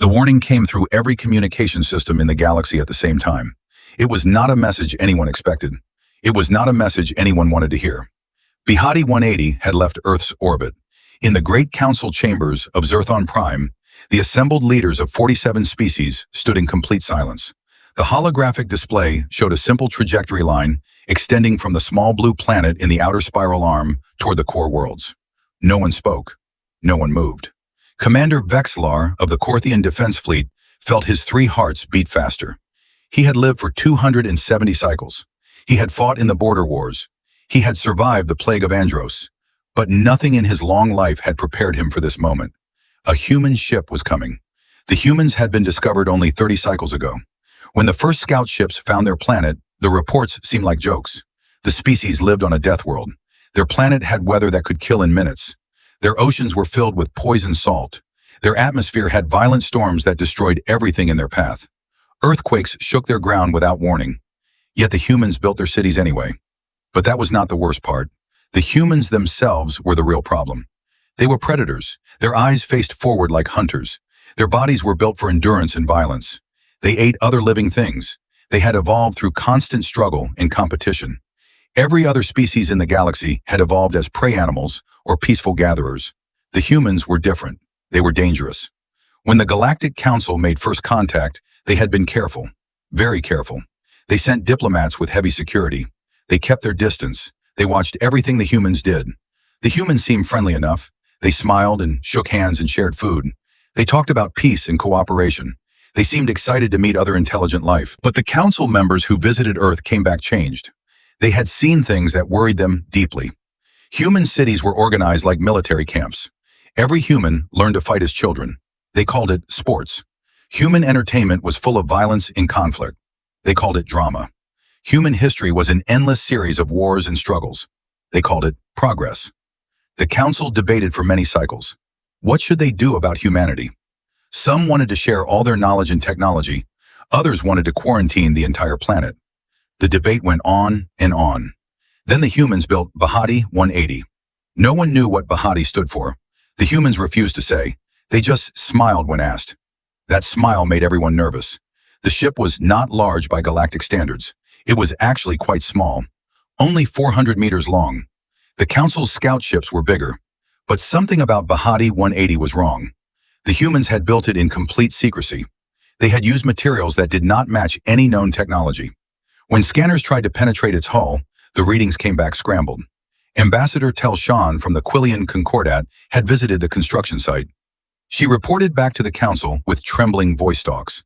The warning came through every communication system in the galaxy at the same time. It was not a message anyone expected. It was not a message anyone wanted to hear. Bhatti 180 had left Earth's orbit. In the Great Council chambers of Zerthon Prime, the assembled leaders of 47 species stood in complete silence. The holographic display showed a simple trajectory line extending from the small blue planet in the outer spiral arm toward the core worlds. No one spoke. No one moved. Commander Vexlar of the Korthian Defense Fleet felt his 3 hearts beat faster. He had lived for 270 cycles. He had fought in the border wars. He had survived the plague of Andros. But nothing in his long life had prepared him for this moment. A human ship was coming. The humans had been discovered only 30 cycles ago. When the first scout ships found their planet, the reports seemed like jokes. The species lived on a death world. Their planet had weather that could kill in minutes. Their oceans were filled with poison salt. Their atmosphere had violent storms that destroyed everything in their path. Earthquakes shook their ground without warning. Yet the humans built their cities anyway. But that was not the worst part. The humans themselves were the real problem. They were predators. Their eyes faced forward like hunters. Their bodies were built for endurance and violence. They ate other living things. They had evolved through constant struggle and competition. Every other species in the galaxy had evolved as prey animals or peaceful gatherers. The humans were different. They were dangerous. When the Galactic Council made first contact, they had been careful, very careful. They sent diplomats with heavy security. They kept their distance. They watched everything the humans did. The humans seemed friendly enough. They smiled and shook hands and shared food. They talked about peace and cooperation. They seemed excited to meet other intelligent life. But the council members who visited Earth came back changed. They had seen things that worried them deeply. Human cities were organized like military camps. Every human learned to fight as children. They called it sports. Human entertainment was full of violence and conflict. They called it drama. Human history was an endless series of wars and struggles. They called it progress. The council debated for many cycles. What should they do about humanity? Some wanted to share all their knowledge and technology. Others wanted to quarantine the entire planet. The debate went on and on. Then the humans built Bhatti 180. No one knew what Bhatti stood for. The humans refused to say. They just smiled when asked. That smile made everyone nervous. The ship was not large by galactic standards. It was actually quite small, only 400 meters long. The council's scout ships were bigger, but something about Bhatti 180 was wrong. The humans had built it in complete secrecy. They had used materials that did not match any known technology. When scanners tried to penetrate its hull, the readings came back scrambled. Ambassador Tel Shan from the Quillian Concordat had visited the construction site. She reported back to the council with trembling voice stalks.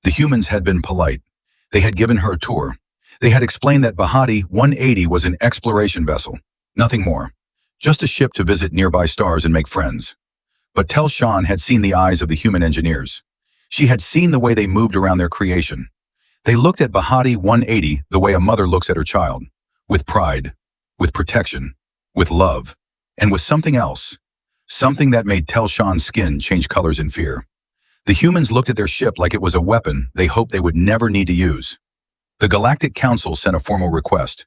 The humans had been polite. They had given her a tour. They had explained that Bhatti 180 was an exploration vessel, nothing more. Just a ship to visit nearby stars and make friends. But Tel Shan had seen the eyes of the human engineers. She had seen the way they moved around their creation. They looked at Bhatti 180 the way a mother looks at her child, with pride, with protection, with love, and with something else, something that made Tel Shan's skin change colors in fear. The humans looked at their ship like it was a weapon they hoped they would never need to use. The Galactic Council sent a formal request.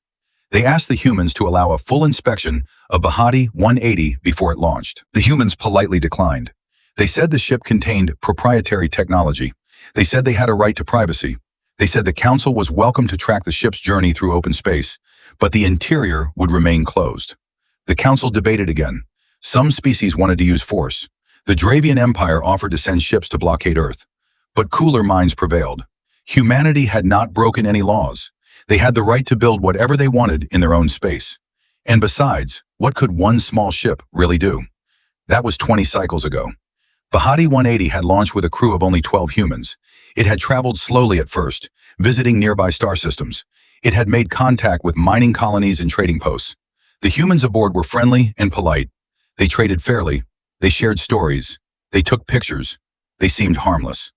They asked the humans to allow a full inspection of Bhatti 180 before it launched. The humans politely declined. They said the ship contained proprietary technology. They said they had a right to privacy. They said the council was welcome to track the ship's journey through open space, but the interior would remain closed. The council debated again. Some species wanted to use force. The Dravian Empire offered to send ships to blockade Earth. But cooler minds prevailed. Humanity had not broken any laws. They had the right to build whatever they wanted in their own space. And besides, what could one small ship really do? That was 20 cycles ago. Bhatti 180 had launched with a crew of only 12 humans. It had traveled slowly at first, visiting nearby star systems. It had made contact with mining colonies and trading posts. The humans aboard were friendly and polite. They traded fairly. They shared stories. They took pictures. They seemed harmless.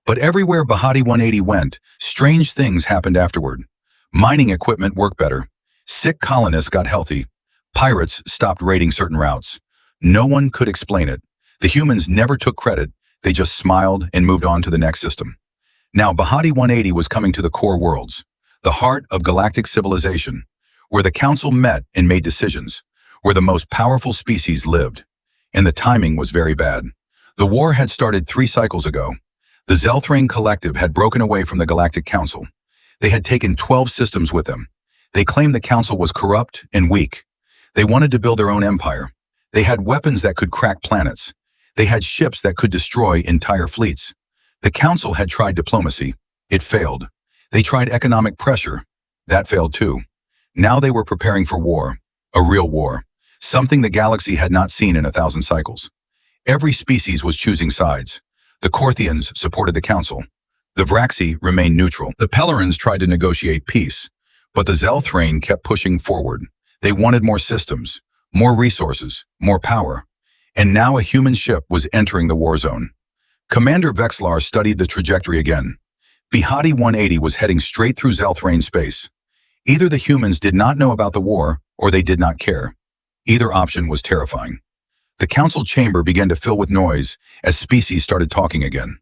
But everywhere Bhatti 180 went, strange things happened afterward. Mining equipment worked better. Sick colonists got healthy. Pirates stopped raiding certain routes. No one could explain it. The humans never took credit. They just smiled and moved on to the next system. Now Bhatti 180 was coming to the core worlds, the heart of galactic civilization, where the council met and made decisions, where the most powerful species lived. And the timing was very bad. The war had started 3 cycles ago. The Zelthrain Collective had broken away from the Galactic Council. They had taken 12 systems with them. They claimed the Council was corrupt and weak. They wanted to build their own empire. They had weapons that could crack planets. They had ships that could destroy entire fleets. The Council had tried diplomacy. It failed. They tried economic pressure. That failed too. Now they were preparing for war. A real war. Something the galaxy had not seen in 1,000 cycles. Every species was choosing sides. The Korthians supported the Council. The Vraxi remained neutral. The Pelorans tried to negotiate peace. But the Zelthrain kept pushing forward. They wanted more systems, more resources, more power. And now a human ship was entering the war zone. Commander Vexlar studied the trajectory again. Bhatti 180 was heading straight through Zelthrain space. Either the humans did not know about the war, or they did not care. Either option was terrifying. The council chamber began to fill with noise as species started talking again.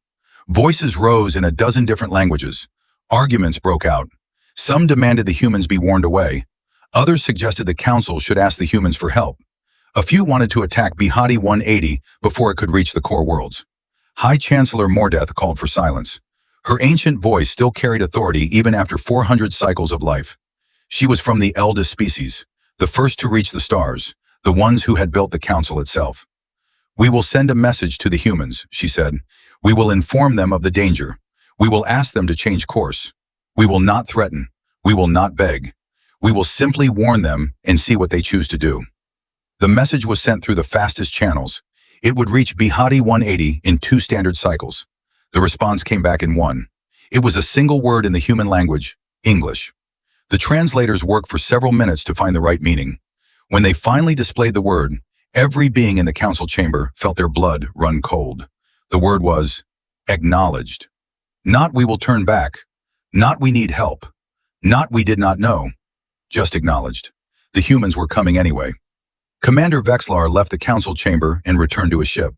Voices rose in a dozen different languages. Arguments broke out. Some demanded the humans be warned away. Others suggested the council should ask the humans for help. A few wanted to attack Bhatti 180 before it could reach the core worlds. High Chancellor Mordeth called for silence. Her ancient voice still carried authority even after 400 cycles of life. She was from the eldest species, the first to reach the stars, the ones who had built the council itself. "We will send a message to the humans," she said. "We will inform them of the danger. We will ask them to change course. We will not threaten. We will not beg. We will simply warn them and see what they choose to do." The message was sent through the fastest channels. It would reach Bhatti 180 in 2 standard cycles. The response came back in 1. It was a single word in the human language, English. The translators worked for several minutes to find the right meaning. When they finally displayed the word, every being in the council chamber felt their blood run cold. The word was acknowledged. Not "we will turn back," not "we need help," not "we did not know," just acknowledged. The humans were coming anyway. Commander Vexlar left the council chamber and returned to his ship.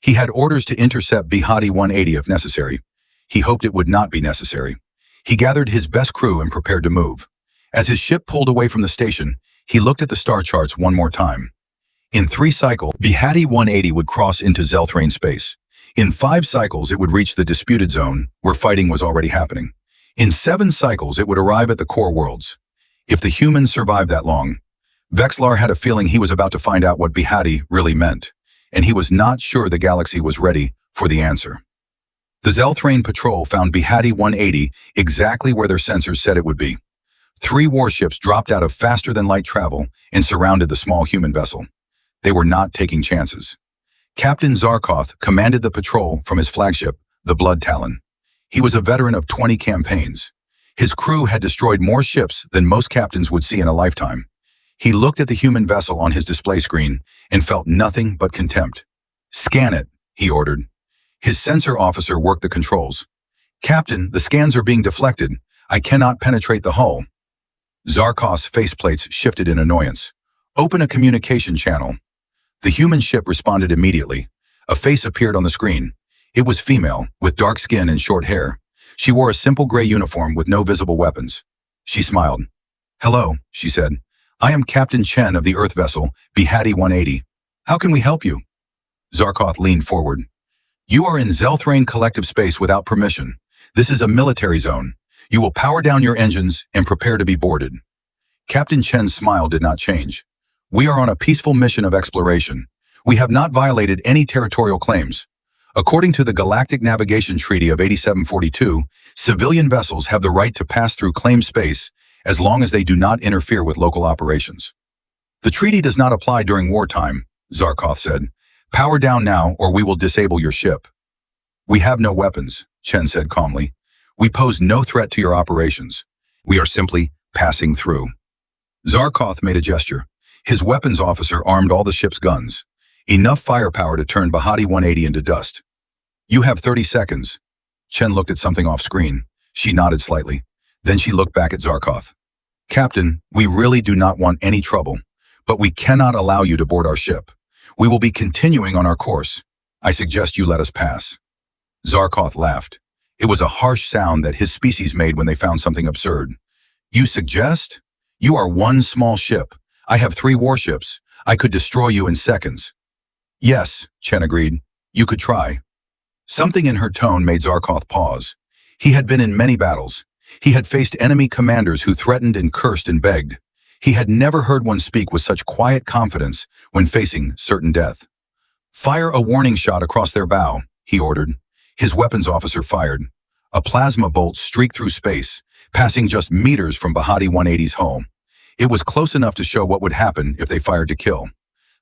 He had orders to intercept Bhatti 180 if necessary. He hoped it would not be necessary. He gathered his best crew and prepared to move. As his ship pulled away from the station, he looked at the star charts one more time. In 3 cycles, Bhatti 180 would cross into Zelthrain space. In 5 cycles, it would reach the disputed zone, where fighting was already happening. In 7 cycles, it would arrive at the core worlds. If the humans survived that long, Vexlar had a feeling he was about to find out what Bhatti really meant, and he was not sure the galaxy was ready for the answer. The Zelthrain patrol found Bhatti 180 exactly where their sensors said it would be. 3 warships dropped out of faster-than-light travel and surrounded the small human vessel. They were not taking chances. Captain Zarkoth commanded the patrol from his flagship, the Blood Talon. He was a veteran of 20 campaigns. His crew had destroyed more ships than most captains would see in a lifetime. He looked at the human vessel on his display screen and felt nothing but contempt. "Scan it," he ordered. His sensor officer worked the controls. "Captain, the scans are being deflected. I cannot penetrate the hull." Zarkoth's faceplates shifted in annoyance. "Open a communication channel." The human ship responded immediately. A face appeared on the screen. It was female, with dark skin and short hair. She wore a simple gray uniform with no visible weapons. She smiled. "Hello," she said. "I am Captain Chen of the Earth vessel, Bhatti 180. How can we help you?" Zarkoth leaned forward. "You are in Zelthrain collective space without permission. This is a military zone. You will power down your engines and prepare to be boarded." Captain Chen's smile did not change. "We are on a peaceful mission of exploration. We have not violated any territorial claims. According to the Galactic Navigation Treaty of 8742, civilian vessels have the right to pass through claimed space as long as they do not interfere with local operations." "The treaty does not apply during wartime," Zarkoth said. "Power down now or we will disable your ship." "We have no weapons," Chen said calmly. "We pose no threat to your operations. We are simply passing through." Zarkoth made a gesture. His weapons officer armed all the ship's guns. Enough firepower to turn Bhatti 180 into dust. "You have 30 seconds. Chen looked at something off screen. She nodded slightly. Then she looked back at Zarkoth. "Captain, we really do not want any trouble, but we cannot allow you to board our ship. We will be continuing on our course. I suggest you let us pass." Zarkoth laughed. It was a harsh sound that his species made when they found something absurd. "You suggest? You are one small ship. I have 3 warships. I could destroy you in seconds." "Yes," Chen agreed. You could try. Something in her tone made Zarkoth pause. He had been in many battles. He had faced enemy commanders who threatened and cursed and begged. He had never heard one speak with such quiet confidence when facing certain death. Fire a warning shot across their bow, he ordered. His weapons officer fired. A plasma bolt streaked through space, passing just meters from Bhatti 180's hull. It was close enough to show what would happen if they fired to kill.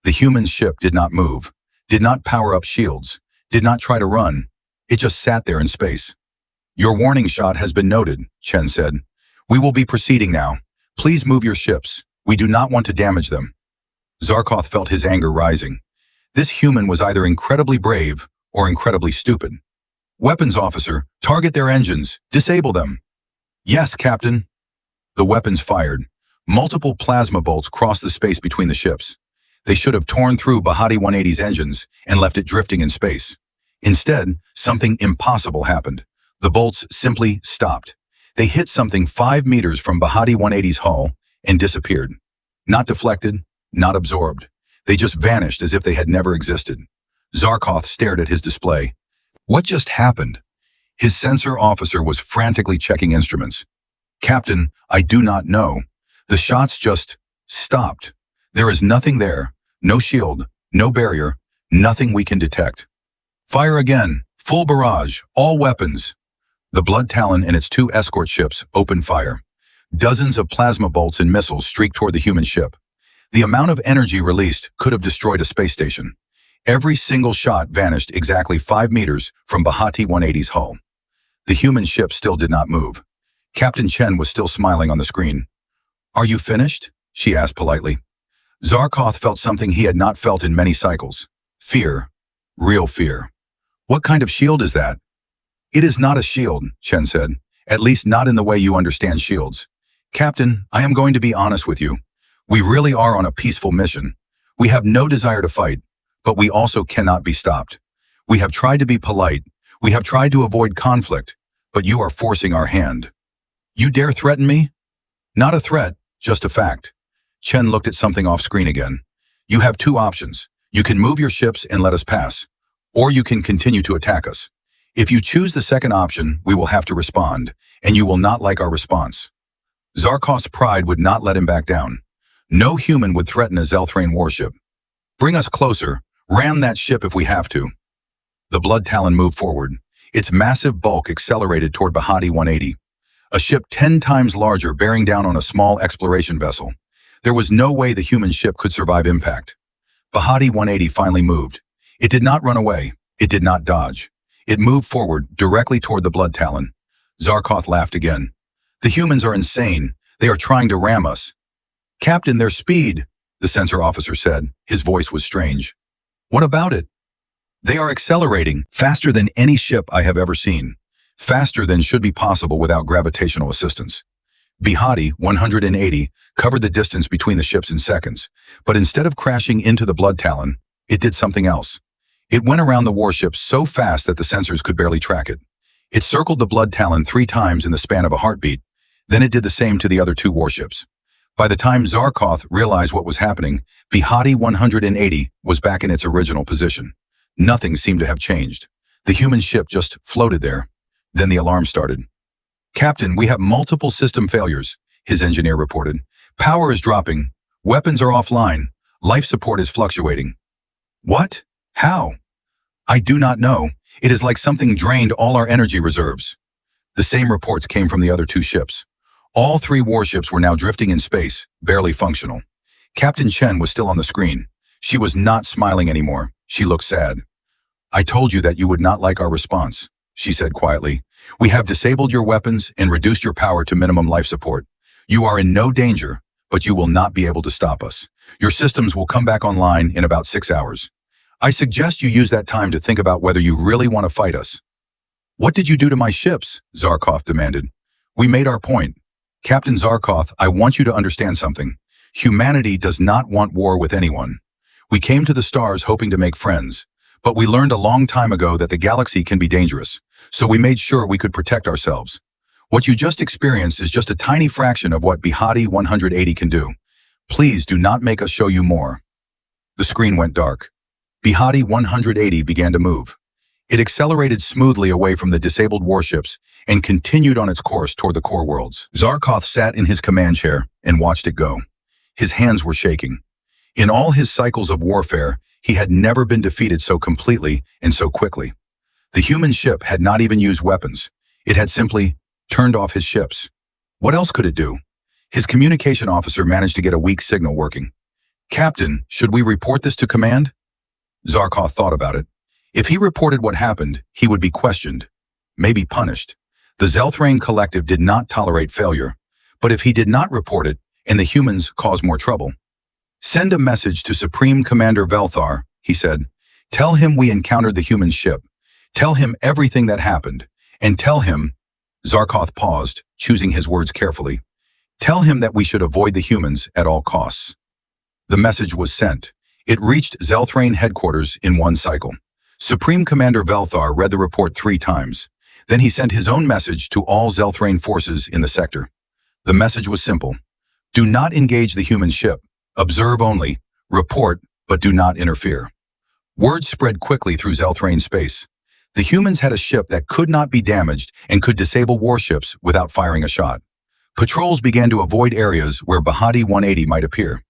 The human ship did not move, did not power up shields, did not try to run. It just sat there in space. Your warning shot has been noted, Chen said. We will be proceeding now. Please move your ships. We do not want to damage them. Zarkoth felt his anger rising. This human was either incredibly brave or incredibly stupid. Weapons officer, target their engines. Disable them. Yes, Captain. The weapons fired. Multiple plasma bolts crossed the space between the ships. They should have torn through Bhatti 180's engines and left it drifting in space. Instead, something impossible happened. The bolts simply stopped. They hit something 5 meters from Bhatti 180's hull and disappeared. Not deflected, not absorbed. They just vanished as if they had never existed. Zarkoth stared at his display. What just happened? His sensor officer was frantically checking instruments. Captain, I do not know. The shots just stopped. There is nothing there. No shield, no barrier, nothing we can detect. Fire again. Full barrage. All weapons. The Blood Talon and its 2 escort ships opened fire. Dozens of plasma bolts and missiles streaked toward the human ship. The amount of energy released could have destroyed a space station. Every single shot vanished exactly 5 meters from Bhatti 180's hull. The human ship still did not move. Captain Chen was still smiling on the screen. Are you finished? She asked politely. Zarkoth felt something he had not felt in many cycles. Fear. Real fear. What kind of shield is that? It is not a shield, Chen said. At least not in the way you understand shields. Captain, I am going to be honest with you. We really are on a peaceful mission. We have no desire to fight, but we also cannot be stopped. We have tried to be polite. We have tried to avoid conflict, but you are forcing our hand. You dare threaten me? Not a threat, just a fact. Chen looked at something off screen again. You have 2 options. You can move your ships and let us pass, or you can continue to attack us. If you choose the second option, we will have to respond, and you will not like our response. Zarkoth's pride would not let him back down. No human would threaten a Zelthrane warship. Bring us closer. Ram that ship if we have to. The Blood Talon moved forward. Its massive bulk accelerated toward Bhatti 180. A ship 10 times larger bearing down on a small exploration vessel. There was no way the human ship could survive impact. Bhatti 180 finally moved. It did not run away. It did not dodge. It moved forward, directly toward the Blood Talon. Zarkoth laughed again. The humans are insane. They are trying to ram us. Captain, their speed, the sensor officer said. His voice was strange. What about it? They are accelerating, faster than any ship I have ever seen. Faster than should be possible without gravitational assistance. Bhatti 180 covered the distance between the ships in seconds, but instead of crashing into the Blood Talon, it did something else. It went around the warship so fast that the sensors could barely track it. It circled the Blood Talon 3 times in the span of a heartbeat, then it did the same to the other 2 warships. By the time Zarkoth realized what was happening, Bhatti 180 was back in its original position. Nothing seemed to have changed. The human ship just floated there. Then the alarm started. Captain, we have multiple system failures, his engineer reported. Power is dropping. Weapons are offline. Life support is fluctuating. What? How? I do not know. It is like something drained all our energy reserves. The same reports came from the other 2 ships. All 3 warships were now drifting in space, barely functional. Captain Chen was still on the screen. She was not smiling anymore. She looked sad. I told you that you would not like our response, she said quietly. We have disabled your weapons and reduced your power to minimum life support. You are in no danger, but you will not be able to stop us. Your systems will come back online in about 6 hours. I suggest you use that time to think about whether you really want to fight us. What did you do to my ships? Zarkoth demanded. We made our point. Captain Zarkoth, I want you to understand something. Humanity does not want war with anyone. We came to the stars hoping to make friends, but we learned a long time ago that the galaxy can be dangerous, so we made sure we could protect ourselves. What you just experienced is just a tiny fraction of what Bhatti 180 can do. Please do not make us show you more. The screen went dark. Bhatti 180 began to move. It accelerated smoothly away from the disabled warships and continued on its course toward the core worlds. Zarkoth sat in his command chair and watched it go. His hands were shaking. In all his cycles of warfare, he had never been defeated so completely and so quickly. The human ship had not even used weapons. It had simply turned off his ships. What else could it do? His communication officer managed to get a weak signal working. "Captain, should we report this to command?" Zarkoth thought about it. If he reported what happened, he would be questioned, maybe punished. The Zelthrain Collective did not tolerate failure, but if he did not report it and the humans caused more trouble. "Send a message to Supreme Commander Velthar," he said. "Tell him we encountered the human ship. Tell him everything that happened. And tell him," Zarkoth paused, choosing his words carefully, "tell him that we should avoid the humans at all costs." The message was sent. It reached Zelthrain headquarters in one cycle. Supreme Commander Velthar read the report 3 times. Then he sent his own message to all Zelthrain forces in the sector. The message was simple. Do not engage the human ship. Observe only. Report, but do not interfere. Word spread quickly through Zelthrain space. The humans had a ship that could not be damaged and could disable warships without firing a shot. Patrols began to avoid areas where Bhatti 180 might appear.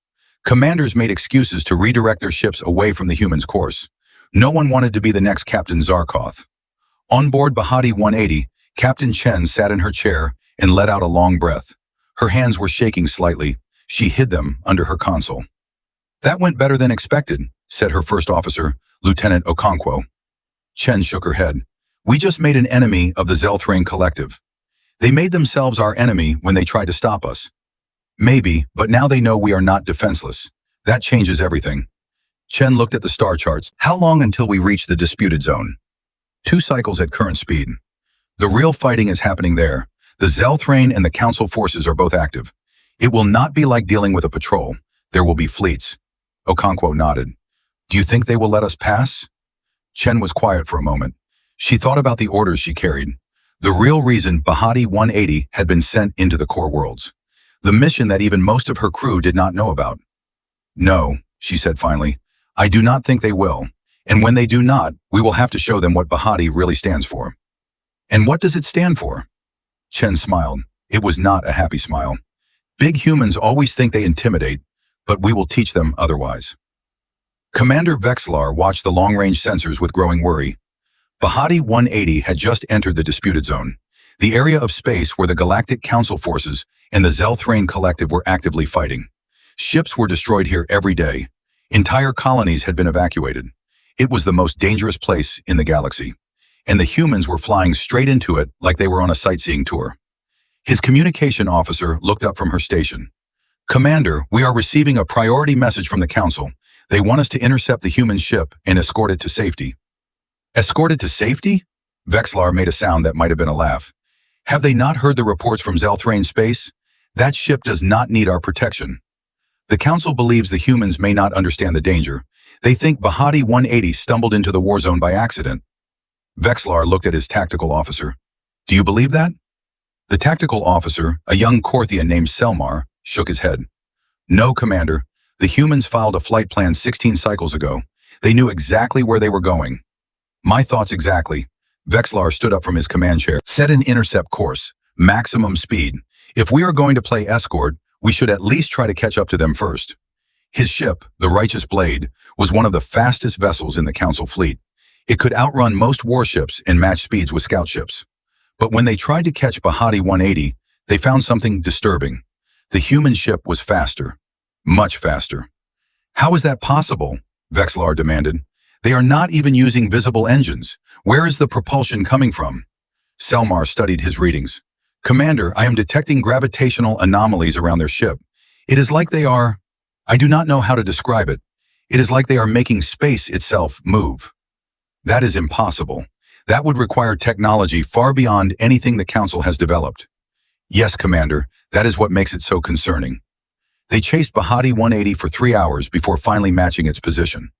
Commanders made excuses to redirect their ships away from the humans' course. No one wanted to be the next Captain Zarkoth. On board Bhatti 180, Captain Chen sat in her chair and let out a long breath. Her hands were shaking slightly. She hid them under her console. "That went better than expected," said her first officer, Lieutenant Okonkwo. Chen shook her head. "We just made an enemy of the Zelthrain Collective. They made themselves our enemy when they tried to stop us. Maybe, but now they know we are not defenseless. That changes everything." Chen looked at the star charts. "How long until we reach the disputed zone?" 2 cycles at current speed. The real fighting is happening there. The Zelthrain and the Council forces are both active. It will not be like dealing with a patrol. There will be fleets. Okonkwo nodded. "Do you think they will let us pass?" Chen was quiet for a moment. She thought about the orders she carried. The real reason Bhatti 180 had been sent into the core worlds. The mission that even most of her crew did not know about. "No," she said finally. "I do not think they will. And when they do not, we will have to show them what Bhatti really stands for." "And what does it stand for?" Chen smiled. It was not a happy smile. "Big humans always think they intimidate, but we will teach them otherwise." Commander Vexlar watched the long-range sensors with growing worry. Bhatti 180 had just entered the disputed zone, the area of space where the Galactic Council forces and the Zelthrain Collective were actively fighting. Ships were destroyed here every day. Entire colonies had been evacuated. It was the most dangerous place in the galaxy, and the humans were flying straight into it like they were on a sightseeing tour. His communication officer looked up from her station. "Commander, we are receiving a priority message from the Council. They want us to intercept the human ship and escort it to safety." "Escort it to safety?" Vexlar made a sound that might have been a laugh. "Have they not heard the reports from Zelthrain space? That ship does not need our protection. The Council believes the humans may not understand the danger. They think Bhatti 180 stumbled into the war zone by accident." Vexlar looked at his tactical officer. "Do you believe that?" The tactical officer, a young Korthian named Selmar, shook his head. "No, Commander. The humans filed a flight plan 16 cycles ago. They knew exactly where they were going." "My thoughts exactly." Vexlar stood up from his command chair. "Set an intercept course. Maximum speed. If we are going to play escort, we should at least try to catch up to them first." His ship, the Righteous Blade, was one of the fastest vessels in the Council fleet. It could outrun most warships and match speeds with scout ships. But when they tried to catch Bhatti 180, they found something disturbing. The human ship was faster. Much faster. "How is that possible?" Vexlar demanded. "They are not even using visible engines. Where is the propulsion coming from?" Selmar studied his readings. "Commander, I am detecting gravitational anomalies around their ship. It is like they are... I do not know how to describe it. It is like they are making space itself move." "That is impossible. That would require technology far beyond anything the Council has developed." "Yes, Commander, that is what makes it so concerning." They chased Bhatti 180 for 3 hours before finally matching its position.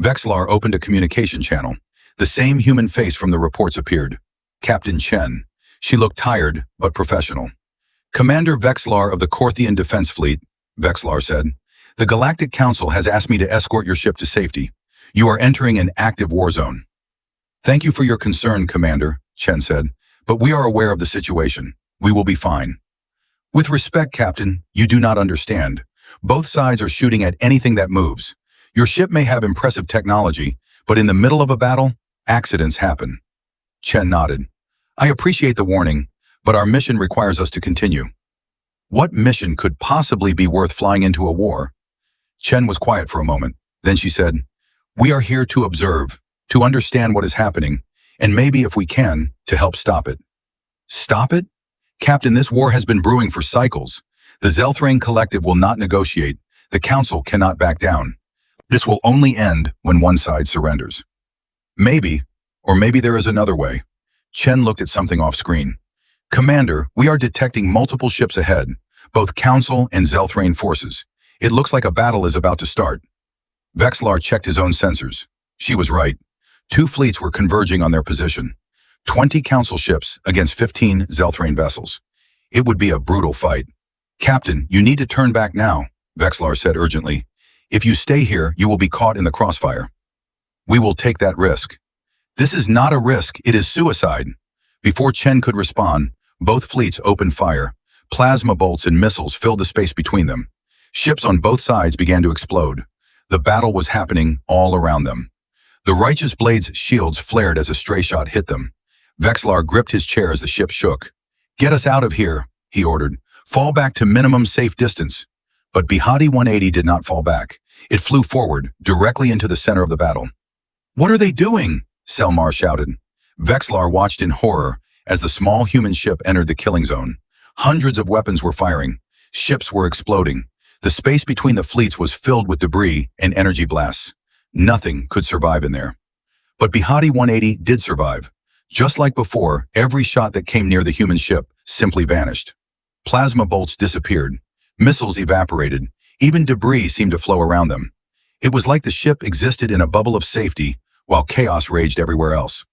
Vexlar opened a communication channel. The same human face from the reports appeared. Captain Chen. She looked tired, but professional. "Commander Vexlar of the Korthian Defense Fleet," Vexlar said. "The Galactic Council has asked me to escort your ship to safety. You are entering an active war zone. Thank you for your concern, Commander, Chen said, but we are aware of the situation. We will be fine. With respect, Captain, you do not understand. Both sides are shooting at anything that moves. Your ship may have impressive technology, but in the middle of a battle, accidents happen. Chen nodded. I appreciate the warning, but our mission requires us to continue. What mission could possibly be worth flying into a war? Chen was quiet for a moment. Then she said, we are here to observe, to understand what is happening, and maybe if we can, to help stop it. Stop it? Captain, this war has been brewing for cycles. The Zelthrain Collective will not negotiate. The Council cannot back down. This will only end when one side surrenders. Maybe, or maybe there is another way. Chen looked at something off screen. Commander, we are detecting multiple ships ahead, both Council and Zelthrain forces. It looks like a battle is about to start. Vexlar checked his own sensors. She was right. 2 fleets were converging on their position. 20 Council ships against 15 Zelthrain vessels. It would be a brutal fight. Captain, you need to turn back now, Vexlar said urgently. If you stay here, you will be caught in the crossfire. We will take that risk. This is not a risk, it is suicide. Before Chen could respond, both fleets opened fire. Plasma bolts and missiles filled the space between them. Ships on both sides began to explode. The battle was happening all around them. The Righteous Blade's shields flared as a stray shot hit them. Vexlar gripped his chair as the ship shook. Get us out of here, he ordered. Fall back to minimum safe distance. But Bhatti 180 did not fall back. It flew forward, directly into the center of the battle. What are they doing? Selmar shouted. Vexlar watched in horror as the small human ship entered the killing zone. Hundreds of weapons were firing. Ships were exploding. The space between the fleets was filled with debris and energy blasts. Nothing could survive in there. But Bhatti 180 did survive. Just like before, every shot that came near the human ship simply vanished. Plasma bolts disappeared. Missiles evaporated. Even debris seemed to flow around them. It was like the ship existed in a bubble of safety while chaos raged everywhere else.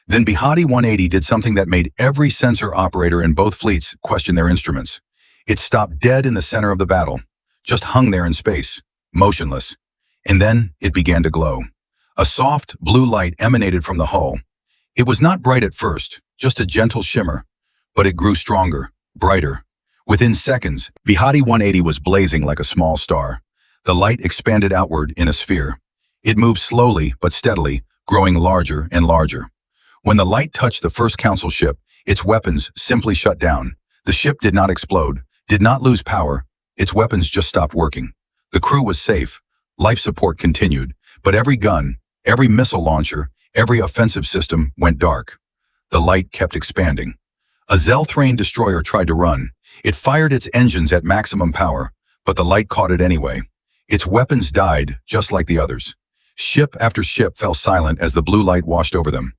Then Bhatti 180 did something that made every sensor operator in both fleets question their instruments. It stopped dead in the center of the battle, just hung there in space, motionless. And then it began to glow. A soft, blue light emanated from the hull. It was not bright at first, just a gentle shimmer, but it grew stronger, brighter. Within seconds, Bhatti 180 was blazing like a small star. The light expanded outward in a sphere. It moved slowly but steadily, growing larger and larger. When the light touched the first Council ship, its weapons simply shut down. The ship did not explode, did not lose power. Its weapons just stopped working. The crew was safe. Life support continued, but every gun, every missile launcher, every offensive system went dark. The light kept expanding. A Zelthrain destroyer tried to run. It fired its engines at maximum power, but the light caught it anyway. Its weapons died, just like the others. Ship after ship fell silent as the blue light washed over them.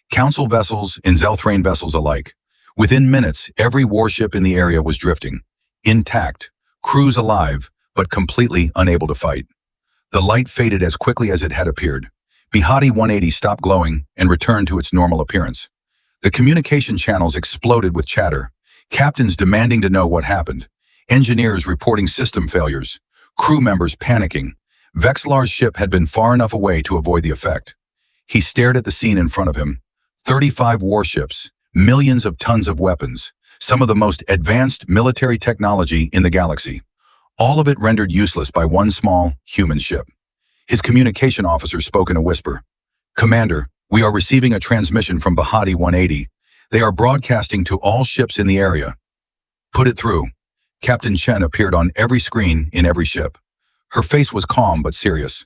Council vessels and Zelthrain vessels alike. Within minutes, every warship in the area was drifting. Intact, crews alive, but completely unable to fight. The light faded as quickly as it had appeared. Bhatti 180 stopped glowing and returned to its normal appearance. The communication channels exploded with chatter. Captains demanding to know what happened. Engineers reporting system failures. Crew members panicking. Vexlar's ship had been far enough away to avoid the effect. He stared at the scene in front of him. 35 warships, millions of tons of weapons, some of the most advanced military technology in the galaxy. All of it rendered useless by one small, human ship. His communication officer spoke in a whisper. Commander, we are receiving a transmission from Bhatti 180. They are broadcasting to all ships in the area. Put it through. Captain Chen appeared on every screen in every ship. Her face was calm but serious.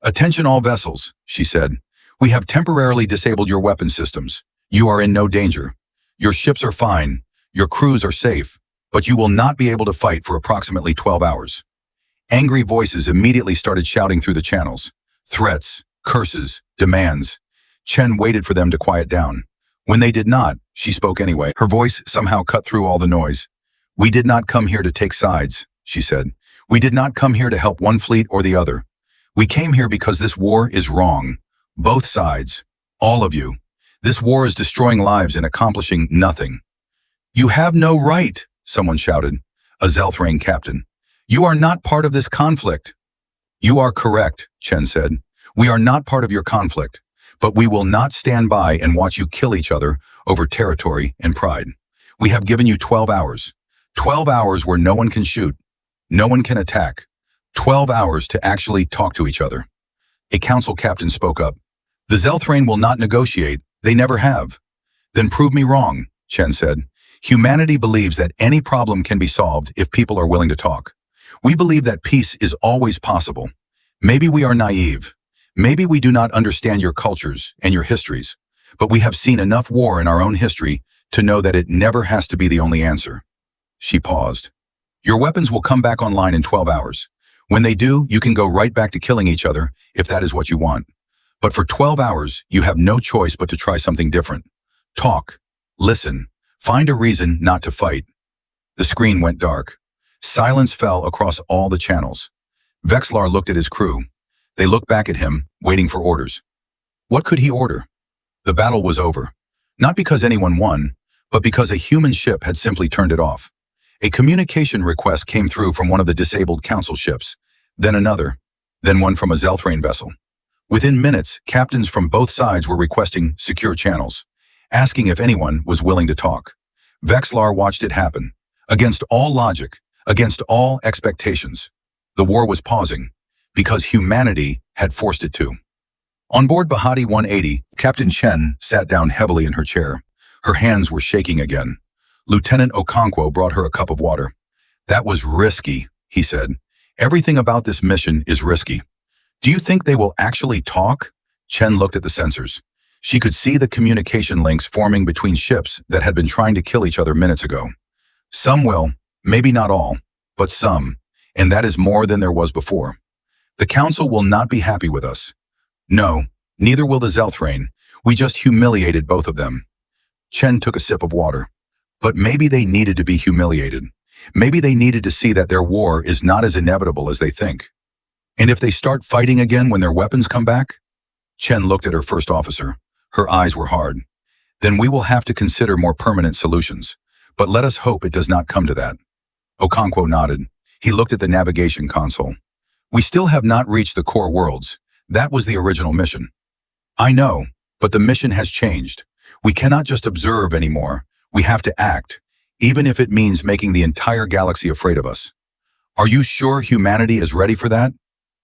Attention all vessels, she said. We have temporarily disabled your weapon systems. You are in no danger. Your ships are fine. Your crews are safe. But you will not be able to fight for approximately 12 hours. Angry voices immediately started shouting through the channels. Threats, curses, demands. Chen waited for them to quiet down. When they did not, she spoke anyway. Her voice somehow cut through all the noise. We did not come here to take sides, she said. We did not come here to help one fleet or the other. We came here because this war is wrong. Both sides. All of you. This war is destroying lives and accomplishing nothing. You have no right, someone shouted. A Zelthrain captain. You are not part of this conflict. You are correct, Chen said. We are not part of your conflict, but we will not stand by and watch you kill each other over territory and pride. We have given you 12 hours. 12 hours where no one can shoot, no one can attack. 12 hours to actually talk to each other. A council captain spoke up. The Zelthrane will not negotiate. They never have. Then prove me wrong, Chen said. Humanity believes that any problem can be solved if people are willing to talk. We believe that peace is always possible. Maybe we are naive. Maybe we do not understand your cultures and your histories, but we have seen enough war in our own history to know that it never has to be the only answer. She paused. Your weapons will come back online in 12 hours. When they do, you can go right back to killing each other if that is what you want. But for 12 hours, you have no choice but to try something different. Talk. Listen. Find a reason not to fight. The screen went dark. Silence fell across all the channels. Vexlar looked at his crew. They looked back at him, waiting for orders. What could he order? The battle was over. Not because anyone won, but because a human ship had simply turned it off. A communication request came through from one of the disabled council ships, then another, then one from a Zelthrane vessel. Within minutes, captains from both sides were requesting secure channels, asking if anyone was willing to talk. Vexlar watched it happen. Against all logic, against all expectations, the war was pausing, because humanity had forced it to. On board Bhatti 180, Captain Chen sat down heavily in her chair. Her hands were shaking again. Lieutenant Okonkwo brought her a cup of water. That was risky, he said. Everything about this mission is risky. Do you think they will actually talk? Chen looked at the sensors. She could see the communication links forming between ships that had been trying to kill each other minutes ago. Some will, maybe not all, but some, and that is more than there was before. The Council will not be happy with us. No, neither will the Zelthrane. We just humiliated both of them. Chen took a sip of water. But maybe they needed to be humiliated. Maybe they needed to see that their war is not as inevitable as they think. And if they start fighting again when their weapons come back? Chen looked at her first officer. Her eyes were hard. Then we will have to consider more permanent solutions. But let us hope it does not come to that. Okonkwo nodded. He looked at the navigation console. We still have not reached the core worlds. That was the original mission. I know, but the mission has changed. We cannot just observe anymore. We have to act, even if it means making the entire galaxy afraid of us. Are you sure humanity is ready for that?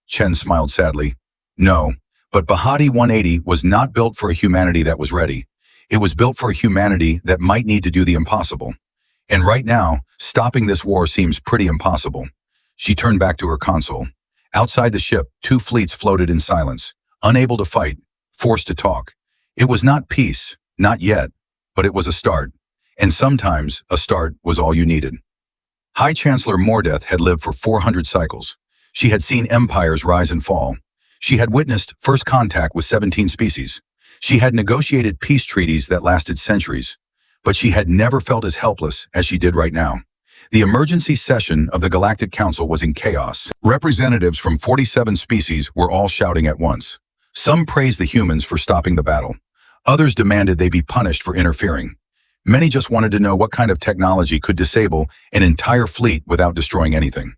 Chen smiled sadly. No, but Bhatti 180 was not built for a humanity that was ready. It was built for a humanity that might need to do the impossible. And right now, stopping this war seems pretty impossible. She turned back to her console. Outside the ship, 2 fleets floated in silence, unable to fight, forced to talk. It was not peace, not yet, but it was a start. And sometimes, a start was all you needed. High Chancellor Mordeth had lived for 400 cycles. She had seen empires rise and fall. She had witnessed first contact with 17 species. She had negotiated peace treaties that lasted centuries. But she had never felt as helpless as she did right now. The emergency session of the Galactic Council was in chaos. Representatives from 47 species were all shouting at once. Some praised the humans for stopping the battle. Others demanded they be punished for interfering. Many just wanted to know what kind of technology could disable an entire fleet without destroying anything.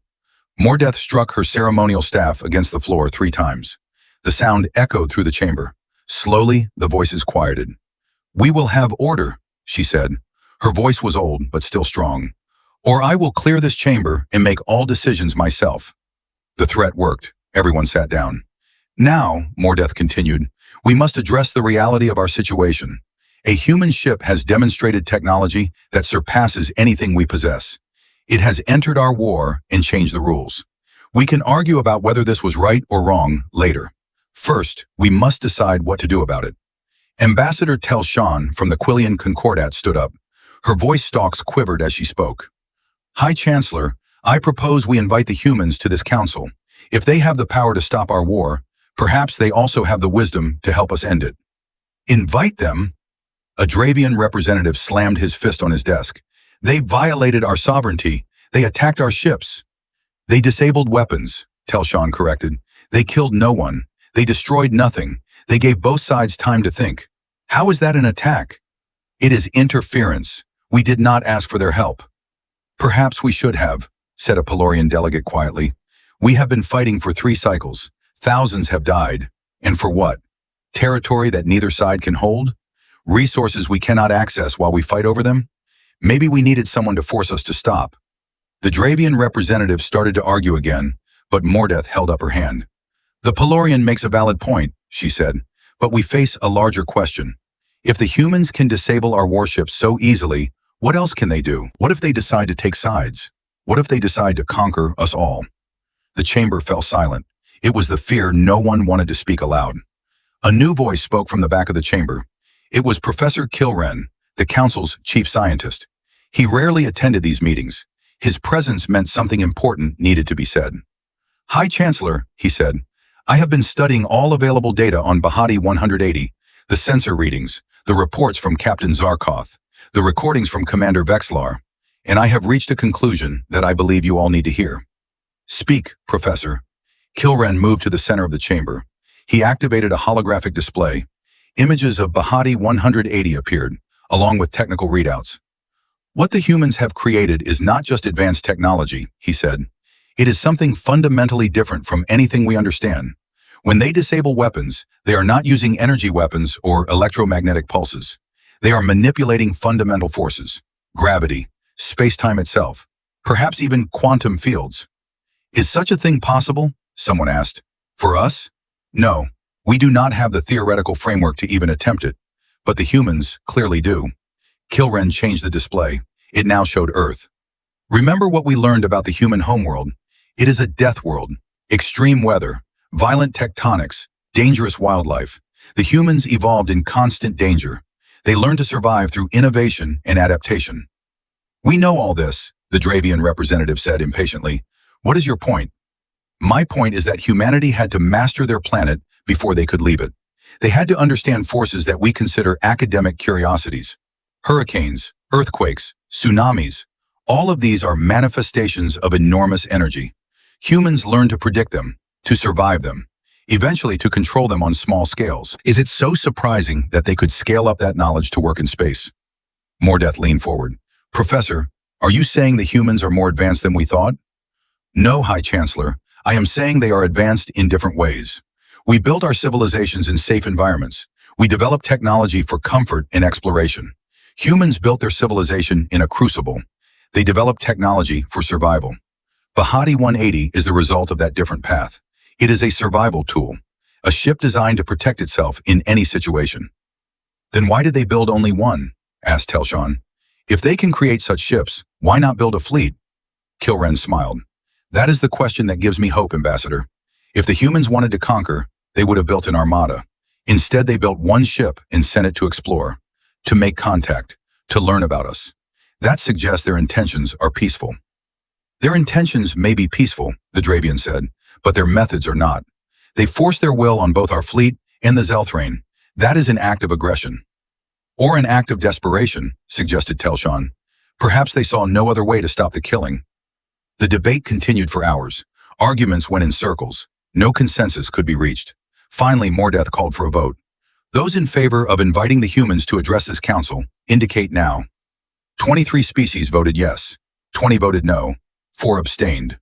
Mordeth struck her ceremonial staff against the floor 3 times. The sound echoed through the chamber. Slowly, the voices quieted. We will have order, she said. Her voice was old, but still strong. Or I will clear this chamber and make all decisions myself. The threat worked. Everyone sat down. Now, Mordeth continued, we must address the reality of our situation. A human ship has demonstrated technology that surpasses anything we possess. It has entered our war and changed the rules. We can argue about whether this was right or wrong later. First, we must decide what to do about it. Ambassador Tel Shan from the Quillian Concordat stood up. Her voice stalks quivered as she spoke. High Chancellor, I propose we invite the humans to this council. If they have the power to stop our war, perhaps they also have the wisdom to help us end it. Invite them? A Dravian representative slammed his fist on his desk. They violated our sovereignty. They attacked our ships. They disabled weapons, Telshan corrected. They killed no one. They destroyed nothing. They gave both sides time to think. How is that an attack? It is interference. We did not ask for their help. Perhaps we should have, said a Pelorian delegate quietly. We have been fighting for 3 cycles. Thousands have died. And for what? Territory that neither side can hold? Resources we cannot access while we fight over them? Maybe we needed someone to force us to stop. The Dravian representative started to argue again, but Mordeth held up her hand. The Pelorian makes a valid point, she said, but we face a larger question. If the humans can disable our warships so easily, what else can they do? What if they decide to take sides? What if they decide to conquer us all? The chamber fell silent. It was the fear no one wanted to speak aloud. A new voice spoke from the back of the chamber. It was Professor Kilren, the council's chief scientist. He rarely attended these meetings. His presence meant something important needed to be said. High Chancellor, he said, I have been studying all available data on Bhatti 180, the sensor readings, the reports from Captain Zarkoth, the recordings from Commander Vexlar, and I have reached a conclusion that I believe you all need to hear. Speak, Professor. Kilren moved to the center of the chamber. He activated a holographic display. Images of Bhatti 180 appeared, along with technical readouts. What the humans have created is not just advanced technology, he said. It is something fundamentally different from anything we understand. When they disable weapons, they are not using energy weapons or electromagnetic pulses. They are manipulating fundamental forces, gravity, space-time itself, perhaps even quantum fields. Is such a thing possible? Someone asked. For us? No, we do not have the theoretical framework to even attempt it, but the humans clearly do. Kilren changed the display. It now showed Earth. Remember what we learned about the human homeworld? It is a death world, extreme weather, violent tectonics, dangerous wildlife. The humans evolved in constant danger. They learned to survive through innovation and adaptation. We know all this, the Dravian representative said impatiently. What is your point? My point is that humanity had to master their planet before they could leave it. They had to understand forces that we consider academic curiosities. Hurricanes, earthquakes, tsunamis, all of these are manifestations of enormous energy. Humans learn to predict them, to survive them, eventually to control them on small scales. Is it so surprising that they could scale up that knowledge to work in space? Mordeth leaned forward. Professor, are you saying the humans are more advanced than we thought? No, High Chancellor. I am saying they are advanced in different ways. We built our civilizations in safe environments. We developed technology for comfort and exploration. Humans built their civilization in a crucible. They developed technology for survival. Bhatti 180 is the result of that different path. It is a survival tool, a ship designed to protect itself in any situation. Then why did they build only one? Asked Telshan. If they can create such ships, why not build a fleet? Kilren smiled. That is the question that gives me hope, Ambassador. If the humans wanted to conquer, they would have built an armada. Instead, they built one ship and sent it to explore, to make contact, to learn about us. That suggests their intentions are peaceful. Their intentions may be peaceful, the Dravian said, but their methods are not. They force their will on both our fleet and the Zelthrane. That is an act of aggression. Or an act of desperation, suggested Telshan. Perhaps they saw no other way to stop the killing. The debate continued for hours. Arguments went in circles. No consensus could be reached. Finally, Mordeth called for a vote. Those in favor of inviting the humans to address this council indicate now. 23 species voted yes. 20 voted no. 4 abstained.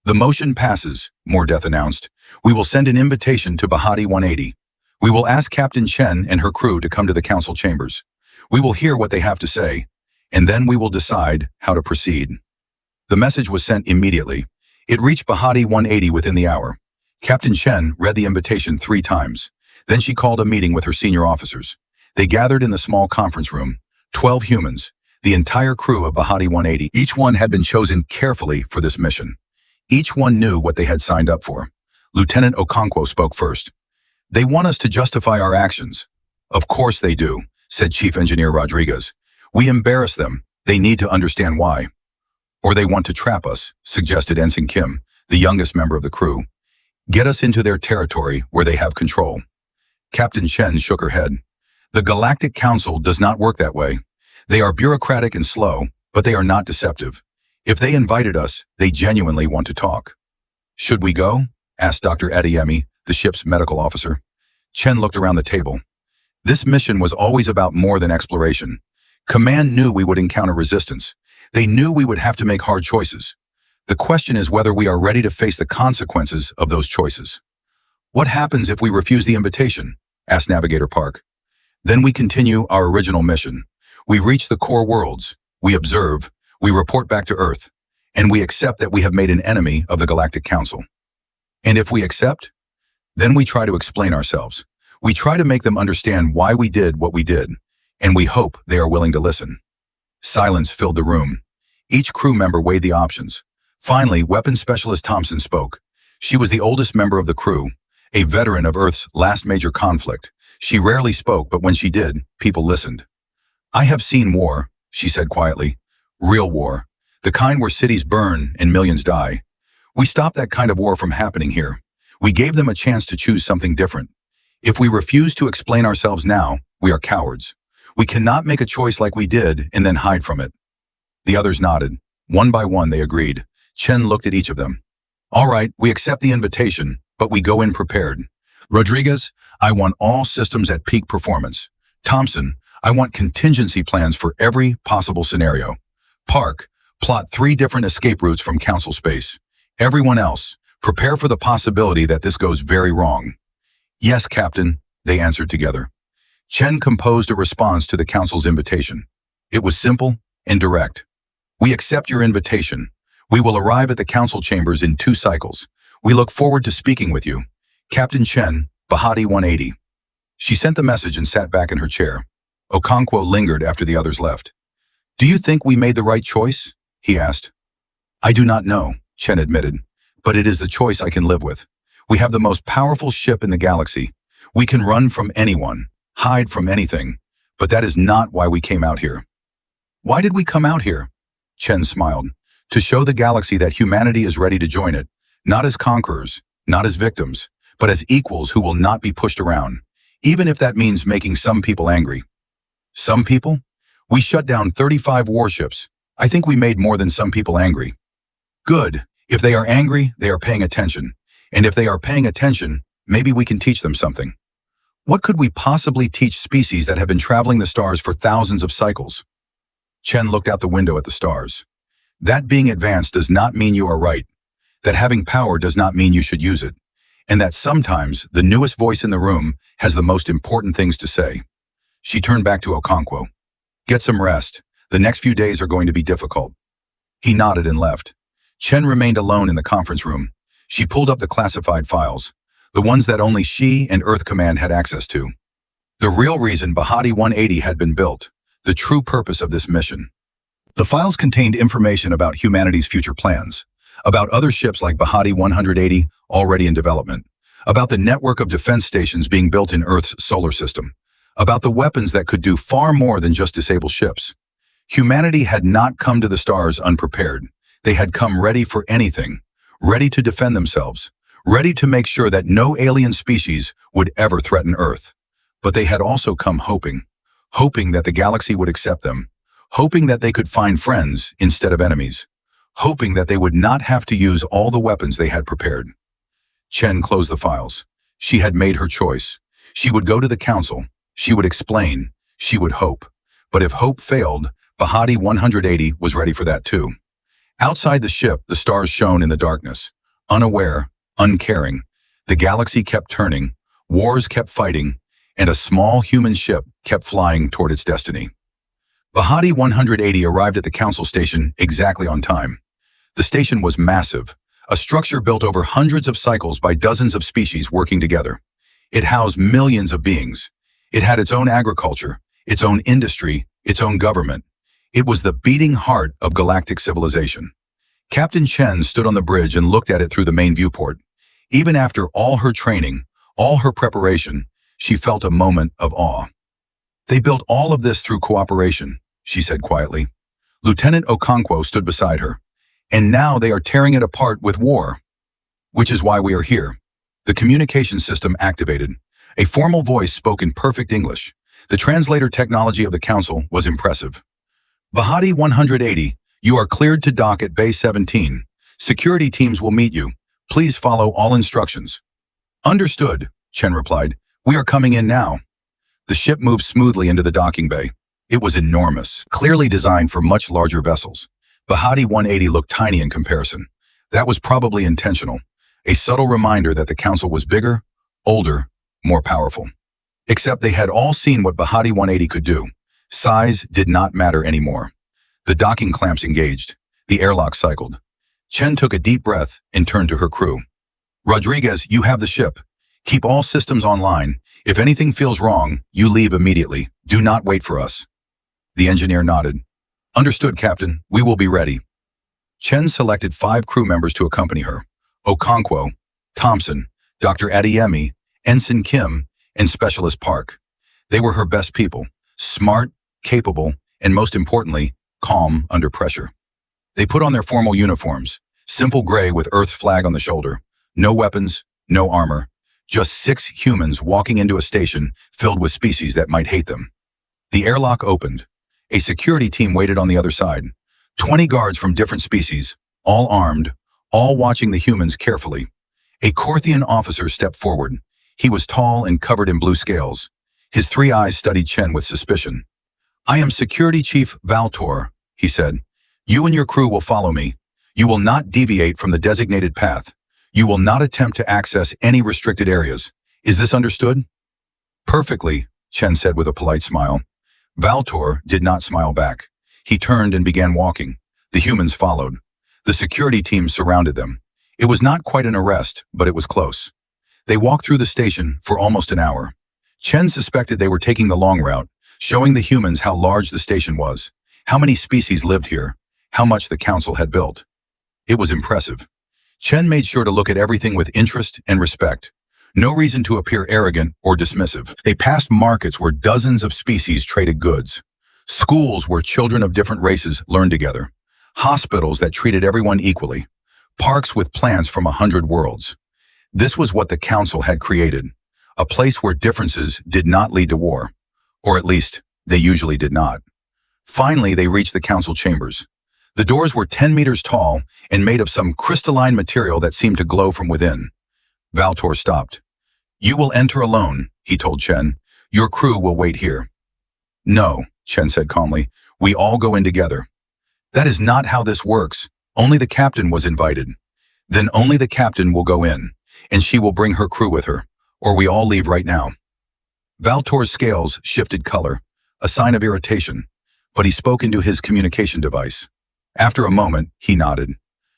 The motion passes, Mordeth announced. We will send an invitation to Bhatti 180. We will ask Captain Chen and her crew to come to the council chambers. We will hear what they have to say, and then we will decide how to proceed. The message was sent immediately. It reached Bhatti 180 within the hour. Captain Chen read the invitation 3 times. Then she called a meeting with her senior officers. They gathered in the small conference room, 12 humans, the entire crew of Bhatti 180. Each one had been chosen carefully for this mission. Each one knew what they had signed up for. Lieutenant Okonkwo spoke first. They want us to justify our actions. Of course they do, said Chief Engineer Rodriguez. We embarrass them. They need to understand why. Or they want to trap us, suggested Ensign Kim, the youngest member of the crew. Get us into their territory where they have control. Captain Chen shook her head. The Galactic Council does not work that way. They are bureaucratic and slow, but they are not deceptive. If they invited us, they genuinely want to talk. Should we go? Asked Dr. Adeyemi, the ship's medical officer. Chen looked around the table. This mission was always about more than exploration. Command knew we would encounter resistance. They knew we would have to make hard choices. The question is whether we are ready to face the consequences of those choices. What happens if we refuse the invitation? Asked Navigator Park. Then we continue our original mission. We reach the core worlds. We observe. We report back to Earth. And we accept that we have made an enemy of the Galactic Council. And if we accept, then we try to explain ourselves. We try to make them understand why we did what we did. And we hope they are willing to listen. Silence filled the room. Each crew member weighed the options. Finally, Weapons Specialist Thompson spoke. She was the oldest member of the crew, a veteran of Earth's last major conflict. She rarely spoke, but when she did, people listened. I have seen war, she said quietly. Real war. The kind where cities burn and millions die. We stopped that kind of war from happening here. We gave them a chance to choose something different. If we refuse to explain ourselves now, we are cowards. We cannot make a choice like we did and then hide from it. The others nodded. One by one, they agreed. Chen looked at each of them. All right, we accept the invitation, but we go in prepared. Rodriguez, I want all systems at peak performance. Thompson, I want contingency plans for every possible scenario. Park, plot 3 different escape routes from Council space. Everyone else, prepare for the possibility that this goes very wrong. Yes, Captain, they answered together. Chen composed a response to the Council's invitation. It was simple and direct. We accept your invitation. We will arrive at the Council chambers in 2 cycles. We look forward to speaking with you. Captain Chen, Bhatti 180. She sent the message and sat back in her chair. Okonkwo lingered after the others left. Do you think we made the right choice? He asked. I do not know, Chen admitted, but it is the choice I can live with. We have the most powerful ship in the galaxy. We can run from anyone, hide from anything, but that is not why we came out here. Why did we come out here? Chen smiled. To show the galaxy that humanity is ready to join it, not as conquerors, not as victims, but as equals who will not be pushed around, even if that means making some people angry. Some people? We shut down 35 warships. I think we made more than some people angry. Good. If they are angry, they are paying attention. And if they are paying attention, maybe we can teach them something. What could we possibly teach species that have been traveling the stars for thousands of cycles? Chen looked out the window at the stars. That being advanced does not mean you are right. That having power does not mean you should use it. And that sometimes the newest voice in the room has the most important things to say. She turned back to Okonkwo. Get some rest. The next few days are going to be difficult. He nodded and left. Chen remained alone in the conference room. She pulled up the classified files, the ones that only she and Earth Command had access to. The real reason Bhatti 180 had been built, the true purpose of this mission. The files contained information about humanity's future plans, about other ships like Bhatti 180 already in development, about the network of defense stations being built in Earth's solar system, about the weapons that could do far more than just disable ships. Humanity had not come to the stars unprepared. They had come ready for anything, ready to defend themselves, ready to make sure that no alien species would ever threaten Earth. But they had also come hoping that the galaxy would accept them, hoping that they could find friends instead of enemies, hoping that they would not have to use all the weapons they had prepared. Chen closed the files. She had made her choice. She would go to the council. She would explain. She would hope. But if hope failed, Bhatti 180 was ready for that too. Outside the ship, the stars shone in the darkness. Unaware, uncaring, the galaxy kept turning, wars kept fighting, and a small human ship kept flying toward its destiny. Bhatti 180 arrived at the council station exactly on time. The station was massive, a structure built over hundreds of cycles by dozens of species working together. It housed millions of beings. It had its own agriculture, its own industry, its own government. It was the beating heart of galactic civilization. Captain Chen stood on the bridge and looked at it through the main viewport. Even after all her training, all her preparation, she felt a moment of awe. They built all of this through cooperation, she said quietly. Lieutenant Okonkwo stood beside her. And now they are tearing it apart with war. Which is why we are here. The communication system activated. A formal voice spoke in perfect English. The translator technology of the council was impressive. Bhatti 180, you are cleared to dock at Bay 17. Security teams will meet you. Please follow all instructions. Understood, Chen replied. We are coming in now. The ship moved smoothly into the docking bay. It was enormous, clearly designed for much larger vessels. Bhatti 180 looked tiny in comparison. That was probably intentional, a subtle reminder that the council was bigger, older, more powerful. Except they had all seen what Bhatti 180 could do. Size did not matter anymore. The docking clamps engaged. The airlock cycled. Chen took a deep breath and turned to her crew. Rodriguez, you have the ship. Keep all systems online. If anything feels wrong, you leave immediately. Do not wait for us. The engineer nodded. Understood, Captain. We will be ready. Chen selected 5 crew members to accompany her. Okonkwo, Thompson, Dr. Adeyemi, Ensign Kim, and Specialist Park. They were her best people, smart, capable, and most importantly, calm under pressure. They put on their formal uniforms, simple gray with Earth's flag on the shoulder. No weapons, no armor. Just 6 humans walking into a station filled with species that might hate them. The airlock opened. A security team waited on the other side. 20 guards from different species, all armed, all watching the humans carefully. A Korthian officer stepped forward. He was tall and covered in blue scales. His 3 eyes studied Chen with suspicion. I am Security Chief Valtor, he said. You and your crew will follow me. You will not deviate from the designated path. You will not attempt to access any restricted areas. Is this understood? Perfectly, Chen said with a polite smile. Valtor did not smile back. He turned and began walking. The humans followed. The security team surrounded them. It was not quite an arrest, but it was close. They walked through the station for almost an hour. Chen suspected they were taking the long route, showing the humans how large the station was, how many species lived here, how much the council had built. It was impressive. Chen made sure to look at everything with interest and respect. No reason to appear arrogant or dismissive. They passed markets where dozens of species traded goods, schools where children of different races learned together, hospitals that treated everyone equally, parks with plants from 100 worlds. This was what the council had created, a place where differences did not lead to war, or at least they usually did not. Finally, they reached the council chambers. The doors were 10 meters tall and made of some crystalline material that seemed to glow from within. Valtor stopped. You will enter alone, he told Chen. Your crew will wait here. No, Chen said calmly. We all go in together. That is not how this works. Only the captain was invited. Then only the captain will go in, and she will bring her crew with her, or we all leave right now. Valtor's scales shifted color, a sign of irritation, but he spoke into his communication device. After a moment, he nodded.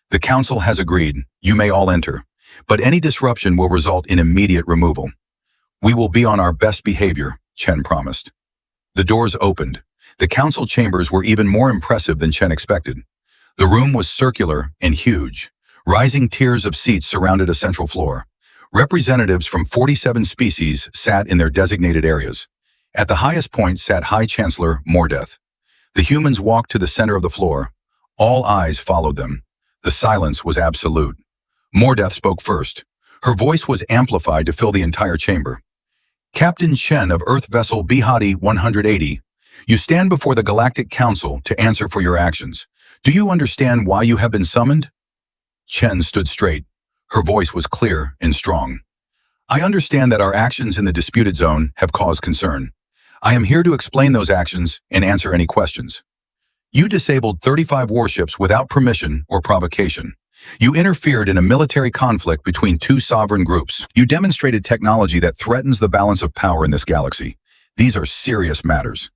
The council has agreed. You may all enter, but any disruption will result in immediate removal. We will be on our best behavior, Chen promised. The doors opened. The council chambers were even more impressive than Chen expected. The room was circular and huge. Rising tiers of seats surrounded a central floor. Representatives from 47 species sat in their designated areas. At the highest point sat High Chancellor Mordeth. The humans walked to the center of the floor. All eyes followed them. The silence was absolute. Mordeth spoke first. Her voice was amplified to fill the entire chamber. Captain Chen of Earth Vessel Bhatti 180, you stand before the Galactic Council to answer for your actions. Do you understand why you have been summoned? Chen stood straight. Her voice was clear and strong. I understand that our actions in the disputed zone have caused concern. I am here to explain those actions and answer any questions. You disabled 35 warships without permission or provocation. You interfered in a military conflict between 2 sovereign groups. You demonstrated technology that threatens the balance of power in this galaxy. These are serious matters.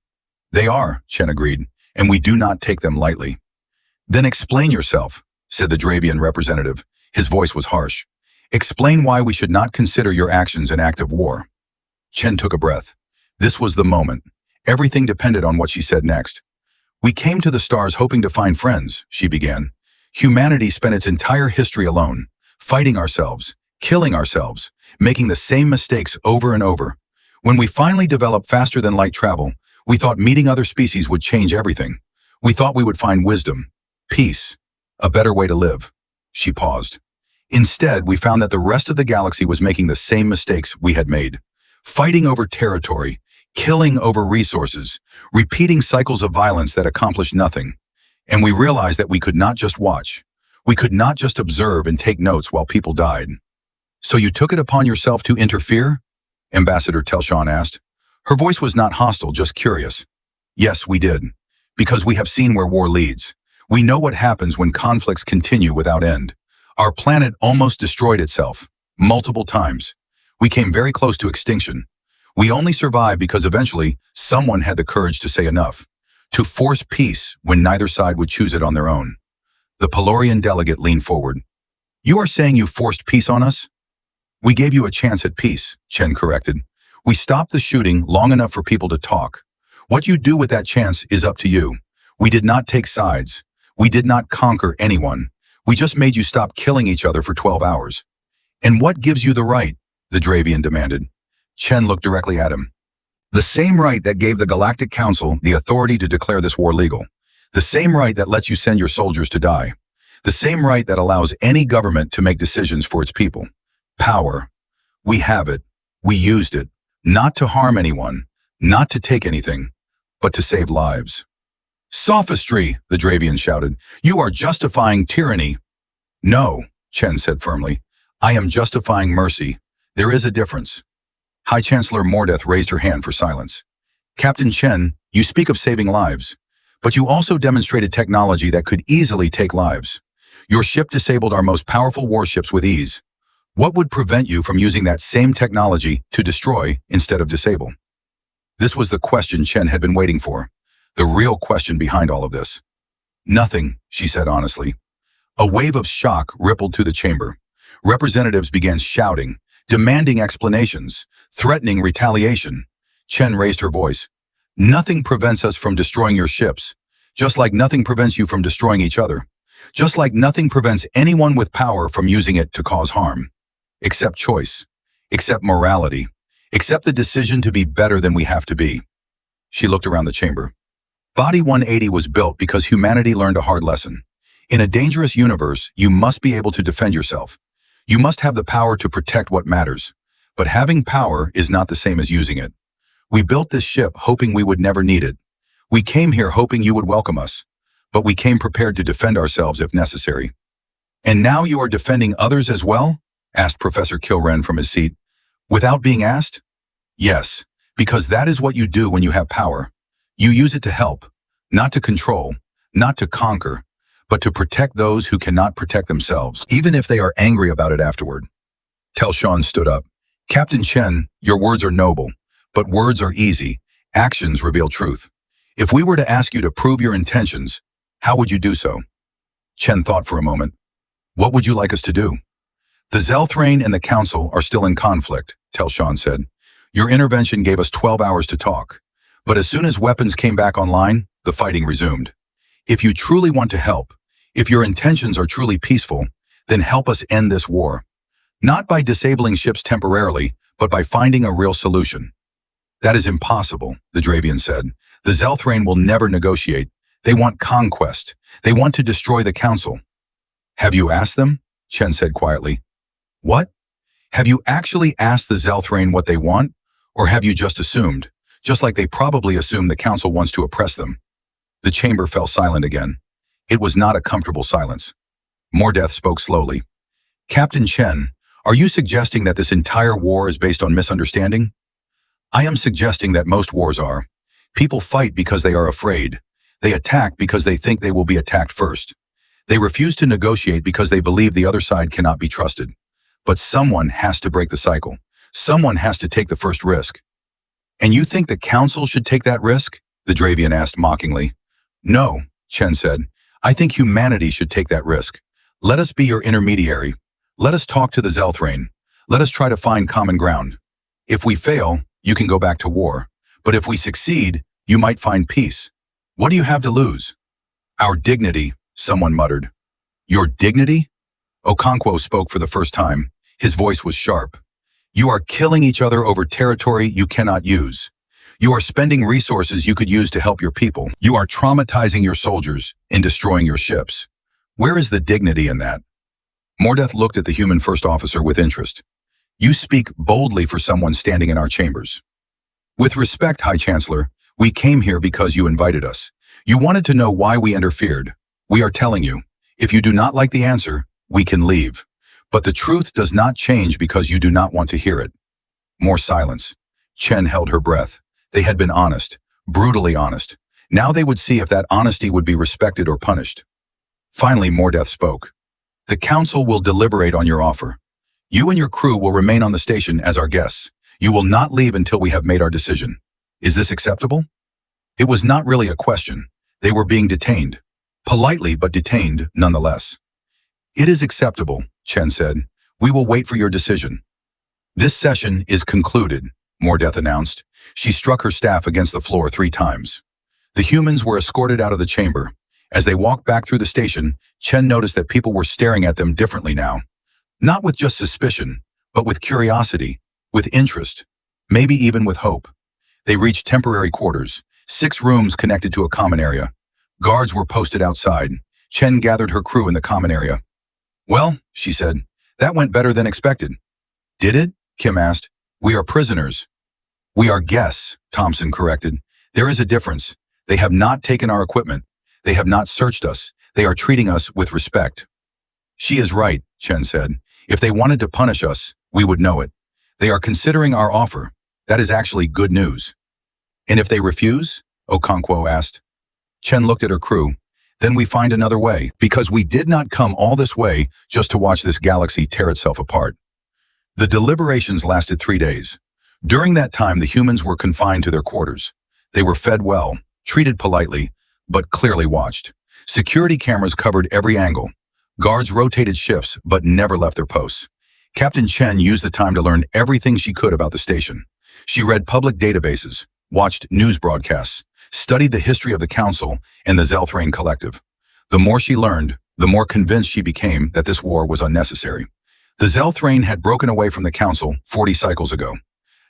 They are, Chen agreed, and we do not take them lightly. Then explain yourself, said the Dravian representative. His voice was harsh. Explain why we should not consider your actions an act of war. Chen took a breath. This was the moment. Everything depended on what she said next. We came to the stars hoping to find friends, she began. Humanity spent its entire history alone, fighting ourselves, killing ourselves, making the same mistakes over and over. When we finally developed faster-than-light travel, we thought meeting other species would change everything. We thought we would find wisdom, peace, a better way to live. She paused. Instead, we found that the rest of the galaxy was making the same mistakes we had made. Fighting over territory, killing over resources, repeating cycles of violence that accomplished nothing. And we realized that we could not just watch. We could not just observe and take notes while people died. So you took it upon yourself to interfere? Ambassador Telshawn asked. Her voice was not hostile, just curious. Yes, we did. Because we have seen where war leads. We know what happens when conflicts continue without end. Our planet almost destroyed itself, multiple times. We came very close to extinction. We only survived because eventually someone had the courage to say enough, to force peace when neither side would choose it on their own. The Pelorian delegate leaned forward. You are saying you forced peace on us? We gave you a chance at peace, Chen corrected. We stopped the shooting long enough for people to talk. What you do with that chance is up to you. We did not take sides. We did not conquer anyone. We just made you stop killing each other for 12 hours. And what gives you the right? The Dravian demanded. Chen looked directly at him. The same right that gave the Galactic Council the authority to declare this war legal. The same right that lets you send your soldiers to die. The same right that allows any government to make decisions for its people. Power. We have it. We used it. Not to harm anyone. Not to take anything. But to save lives. Sophistry, the Dravian shouted. You are justifying tyranny. No, Chen said firmly. I am justifying mercy. There is a difference. High Chancellor Mordeth raised her hand for silence. Captain Chen, you speak of saving lives, but you also demonstrated technology that could easily take lives. Your ship disabled our most powerful warships with ease. What would prevent you from using that same technology to destroy instead of disable? This was the question Chen had been waiting for, the real question behind all of this. Nothing, she said honestly. A wave of shock rippled through the chamber. Representatives began shouting, demanding explanations, threatening retaliation. Chen raised her voice. Nothing prevents us from destroying your ships, just like nothing prevents you from destroying each other, just like nothing prevents anyone with power from using it to cause harm. Except choice, except morality, except the decision to be better than we have to be. She looked around the chamber. Body 180 was built because humanity learned a hard lesson. In a dangerous universe, you must be able to defend yourself. You must have the power to protect what matters. But having power is not the same as using it. We built this ship hoping we would never need it. We came here hoping you would welcome us. But we came prepared to defend ourselves if necessary. And now you are defending others as well? Asked Professor Kilren from his seat. Without being asked? Yes, because that is what you do when you have power. You use it to help, not to control, not to conquer, but to protect those who cannot protect themselves, even if they are angry about it afterward. Telshawn stood up. Captain Chen, your words are noble, but words are easy. Actions reveal truth. If we were to ask you to prove your intentions, how would you do so? Chen thought for a moment. What would you like us to do? The Zelthrain and the Council are still in conflict, Telshawn said. Your intervention gave us 12 hours to talk. But as soon as weapons came back online, the fighting resumed. If you truly want to help, if your intentions are truly peaceful, then help us end this war. Not by disabling ships temporarily, but by finding a real solution. That is impossible, the Dravian said. The Zelthrain will never negotiate. They want conquest. They want to destroy the Council. Have you asked them? Chen said quietly. What? Have you actually asked the Zelthrain what they want? Or have you just assumed, just like they probably assume the Council wants to oppress them? The chamber fell silent again. It was not a comfortable silence. Mordeth spoke slowly. Captain Chen, are you suggesting that this entire war is based on misunderstanding? I am suggesting that most wars are. People fight because they are afraid. They attack because they think they will be attacked first. They refuse to negotiate because they believe the other side cannot be trusted. But someone has to break the cycle. Someone has to take the first risk. And you think the Council should take that risk? The Dravian asked mockingly. No, Chen said. I think humanity should take that risk. Let us be your intermediary. Let us talk to the Zelthrain. Let us try to find common ground. If we fail, you can go back to war. But if we succeed, you might find peace. What do you have to lose? Our dignity, someone muttered. Your dignity? Okonkwo spoke for the first time. His voice was sharp. You are killing each other over territory you cannot use. You are spending resources you could use to help your people. You are traumatizing your soldiers and destroying your ships. Where is the dignity in that? Mordeth looked at the human first officer with interest. You speak boldly for someone standing in our chambers. With respect, High Chancellor, we came here because you invited us. You wanted to know why we interfered. We are telling you. If you do not like the answer, we can leave. But the truth does not change because you do not want to hear it. More silence. Chen held her breath. They had been honest, brutally honest. Now they would see if that honesty would be respected or punished. Finally, Mordeth spoke. The Council will deliberate on your offer. You and your crew will remain on the station as our guests. You will not leave until we have made our decision. Is this acceptable? It was not really a question. They were being detained. Politely, but detained nonetheless. It is acceptable, Chen said. We will wait for your decision. This session is concluded, Mordeth announced. She struck her staff against the floor 3 times. The humans were escorted out of the chamber. As they walked back through the station, Chen noticed that people were staring at them differently now. Not with just suspicion, but with curiosity, with interest, maybe even with hope. They reached temporary quarters, 6 rooms connected to a common area. Guards were posted outside. Chen gathered her crew in the common area. Well, she said, that went better than expected. Did it? Kim asked. We are prisoners. We are guests, Thompson corrected. There is a difference. They have not taken our equipment. They have not searched us. They are treating us with respect. She is right, Chen said. If they wanted to punish us, we would know it. They are considering our offer. That is actually good news. And if they refuse? Okonkwo asked. Chen looked at her crew. Then we find another way, because we did not come all this way just to watch this galaxy tear itself apart. The deliberations lasted 3 days. During that time, the humans were confined to their quarters. They were fed well, treated politely, but clearly watched. Security cameras covered every angle. Guards rotated shifts, but never left their posts. Captain Chen used the time to learn everything she could about the station. She read public databases, watched news broadcasts, studied the history of the Council and the Zelthrain Collective. The more she learned, the more convinced she became that this war was unnecessary. The Zelthrain had broken away from the Council 40 cycles ago.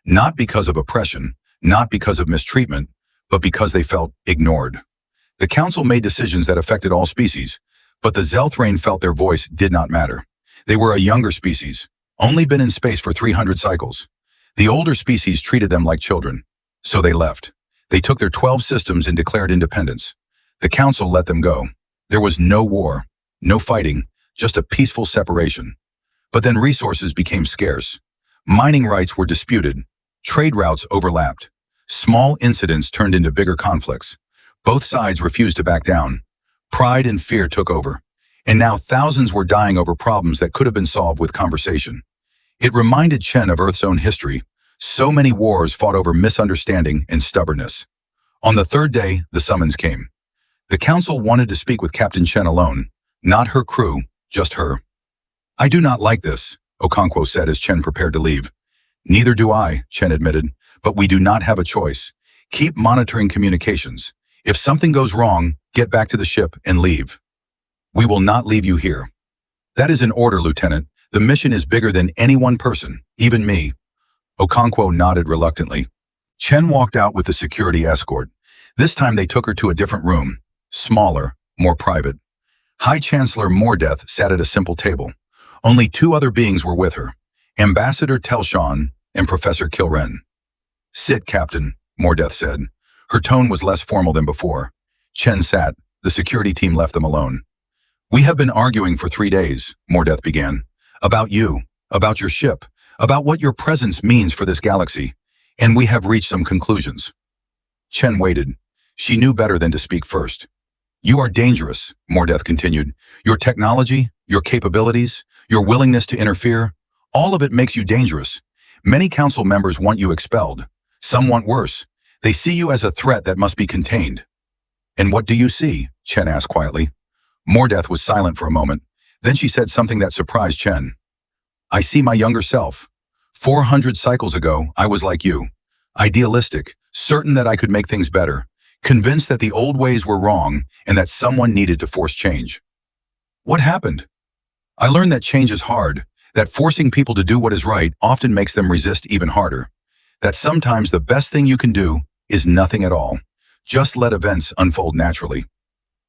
Not because of oppression, not because of mistreatment, but because they felt ignored. The Council made decisions that affected all species, but the Zelthrain felt their voice did not matter. They were a younger species, only been in space for 300 cycles. The older species treated them like children. So they left. They took their 12 systems and declared independence. The Council let them go. There was no war, no fighting, just a peaceful separation. But then resources became scarce. Mining rights were disputed. Trade routes overlapped. Small incidents turned into bigger conflicts. Both sides refused to back down. Pride and fear took over. And now thousands were dying over problems that could have been solved with conversation. It reminded Chen of Earth's own history. So many wars fought over misunderstanding and stubbornness. On the 3rd day, the summons came. The Council wanted to speak with Captain Chen alone, not her crew, just her. I do not like this, Okonkwo said as Chen prepared to leave. Neither do I, Chen admitted, but we do not have a choice. Keep monitoring communications. If something goes wrong, get back to the ship and leave. We will not leave you here. That is an order, Lieutenant. The mission is bigger than any one person, even me. Okonkwo nodded reluctantly. Chen walked out with the security escort. This time they took her to a different room, smaller, more private. High Chancellor Mordeth sat at a simple table. Only 2 other beings were with her, Ambassador Telshawn and Professor Kilren. Sit, Captain, Mordeth said. Her tone was less formal than before. Chen sat. The security team left them alone. We have been arguing for 3 days, Mordeth began. About you, about your ship, about what your presence means for this galaxy, and we have reached some conclusions. Chen waited. She knew better than to speak first. You are dangerous, Mordeth continued. Your technology, your capabilities, your willingness to interfere, all of it makes you dangerous. Many council members want you expelled. Some want worse. They see you as a threat that must be contained. And what do you see? Chen asked quietly. Mordeth was silent for a moment. Then she said something that surprised Chen. I see my younger self. 400 cycles ago, I was like you. Idealistic, certain that I could make things better, convinced that the old ways were wrong and that someone needed to force change. What happened? I learned that change is hard, that forcing people to do what is right often makes them resist even harder, that sometimes the best thing you can do is nothing at all. Just let events unfold naturally.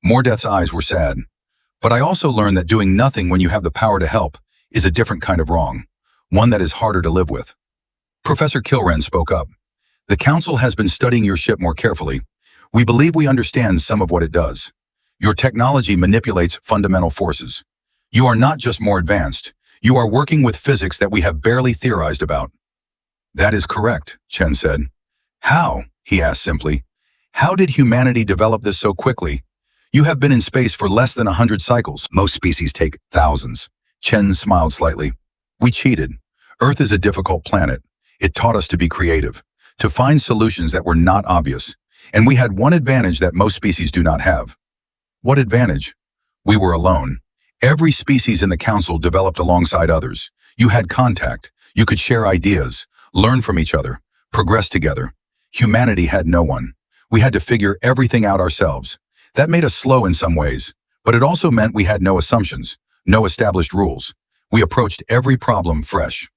Mordeth's eyes were sad. But I also learned that doing nothing when you have the power to help is a different kind of wrong, one that is harder to live with. Professor Kilren spoke up. The Council has been studying your ship more carefully. We believe we understand some of what it does. Your technology manipulates fundamental forces. You are not just more advanced. You are working with physics that we have barely theorized about. That is correct, Chen said. How? He asked simply. How did humanity develop this so quickly? You have been in space for less than 100 cycles. Most species take thousands. Chen smiled slightly. We cheated. Earth is a difficult planet. It taught us to be creative, to find solutions that were not obvious. And we had one advantage that most species do not have. What advantage? We were alone. Every species in the council developed alongside others. You had contact. You could share ideas, learn from each other, progress together. Humanity had no one. We had to figure everything out ourselves. That made us slow in some ways, but it also meant we had no assumptions, no established rules. We approached every problem fresh.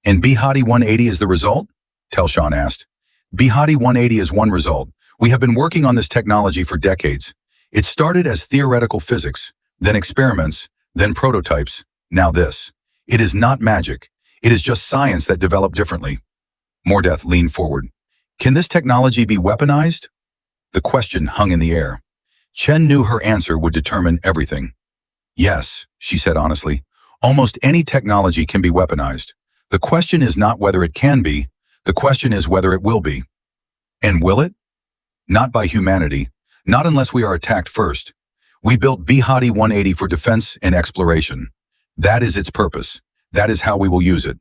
And Bhatti 180 is the result? Telshawn asked. Bhatti 180 is one result. We have been working on this technology for decades. It started as theoretical physics, then experiments, then prototypes, now this. It is not magic. It is just science that developed differently. Mordeth leaned forward. Can this technology be weaponized? The question hung in the air. Chen knew her answer would determine everything. Yes, she said honestly. Almost any technology can be weaponized. The question is not whether it can be. The question is whether it will be. And will it? Not by humanity. Not unless we are attacked first. We built Bhatti 180 for defense and exploration. That is its purpose. That is how we will use it.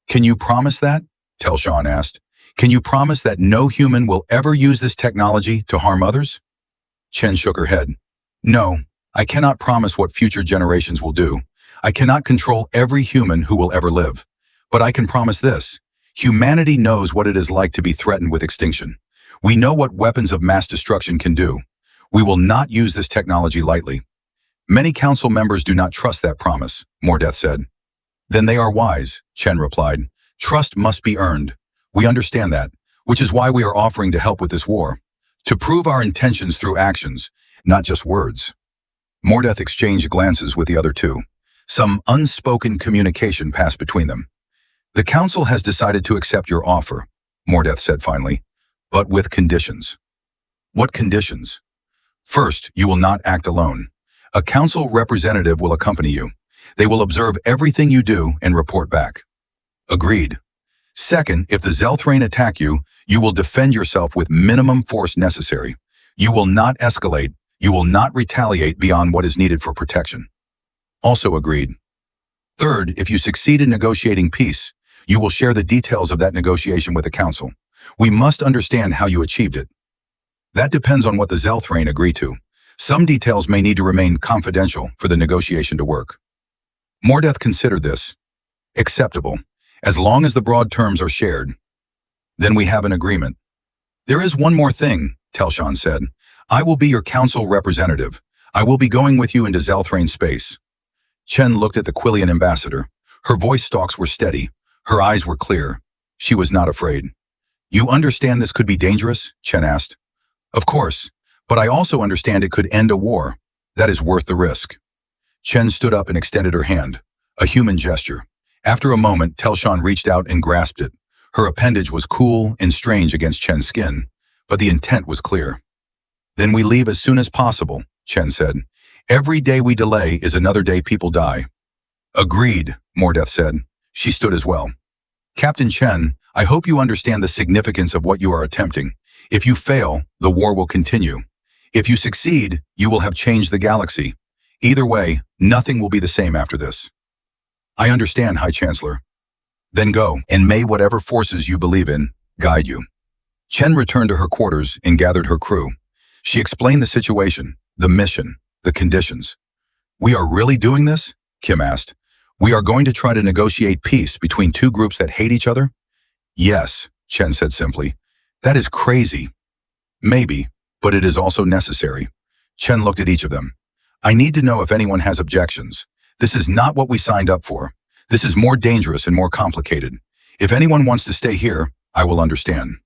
Can you promise that? Telshawn asked. Can you promise that no human will ever use this technology to harm others? Chen shook her head. No, I cannot promise what future generations will do. I cannot control every human who will ever live. But I can promise this. Humanity knows what it is like to be threatened with extinction. We know what weapons of mass destruction can do. We will not use this technology lightly. Many council members do not trust that promise, Mordeth said. Then they are wise, Chen replied. Trust must be earned. We understand that, which is why we are offering to help with this war. To prove our intentions through actions, not just words. Mordeth exchanged glances with the other two. Some unspoken communication passed between them. The council has decided to accept your offer, Mordeth said finally, but with conditions. What conditions? First, you will not act alone. A council representative will accompany you. They will observe everything you do and report back. Agreed. Second, if the Zelthrain attack you, you will defend yourself with minimum force necessary. You will not escalate. You will not retaliate beyond what is needed for protection. Also agreed. Third, if you succeed in negotiating peace, you will share the details of that negotiation with the council. We must understand how you achieved it. That depends on what the Zelthrain agree to. Some details may need to remain confidential for the negotiation to work. Mordeth considered this. Acceptable, as long as the broad terms are shared. Then we have an agreement. There is one more thing, Telshawn said. I will be your council representative. I will be going with you into Zelthrain space. Chen looked at the Quillian ambassador. Her voice stalks were steady. Her eyes were clear. She was not afraid. You understand this could be dangerous? Chen asked. Of course, but I also understand it could end a war. That is worth the risk. Chen stood up and extended her hand. A human gesture. After a moment, Telshawn reached out and grasped it. Her appendage was cool and strange against Chen's skin, but the intent was clear. Then we leave as soon as possible, Chen said. Every day we delay is another day people die. Agreed, Mordeth said. She stood as well. Captain Chen, I hope you understand the significance of what you are attempting. If you fail, the war will continue. If you succeed, you will have changed the galaxy. Either way, nothing will be the same after this. I understand, High Chancellor. Then go, and may whatever forces you believe in guide you. Chen returned to her quarters and gathered her crew. She explained the situation, the mission, the conditions. We are really doing this? Kim asked. We are going to try to negotiate peace between two groups that hate each other? Yes, Chen said simply. That is crazy. Maybe, but it is also necessary. Chen looked at each of them. I need to know if anyone has objections. This is not what we signed up for. This is more dangerous and more complicated. If anyone wants to stay here, I will understand.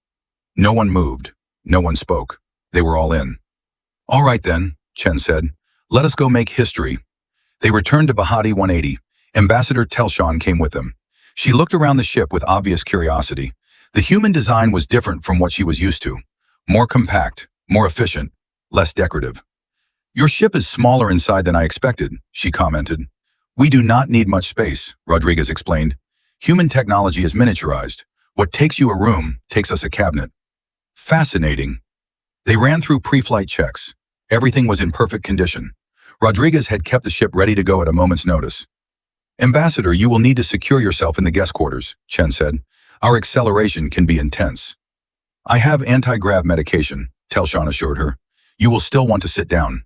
No one moved. No one spoke. They were all in. All right then, Chen said. Let us go make history. They returned to Bhatti 180. Ambassador Telshawn came with them. She looked around the ship with obvious curiosity. The human design was different from what she was used to. More compact, more efficient, less decorative. Your ship is smaller inside than I expected, she commented. We do not need much space, Rodriguez explained. Human technology is miniaturized. What takes you a room takes us a cabinet. Fascinating. They ran through pre-flight checks. Everything was in perfect condition. Rodriguez had kept the ship ready to go at a moment's notice. Ambassador, you will need to secure yourself in the guest quarters, Chen said. Our acceleration can be intense. I have anti-grav medication, Telshan assured her. You will still want to sit down.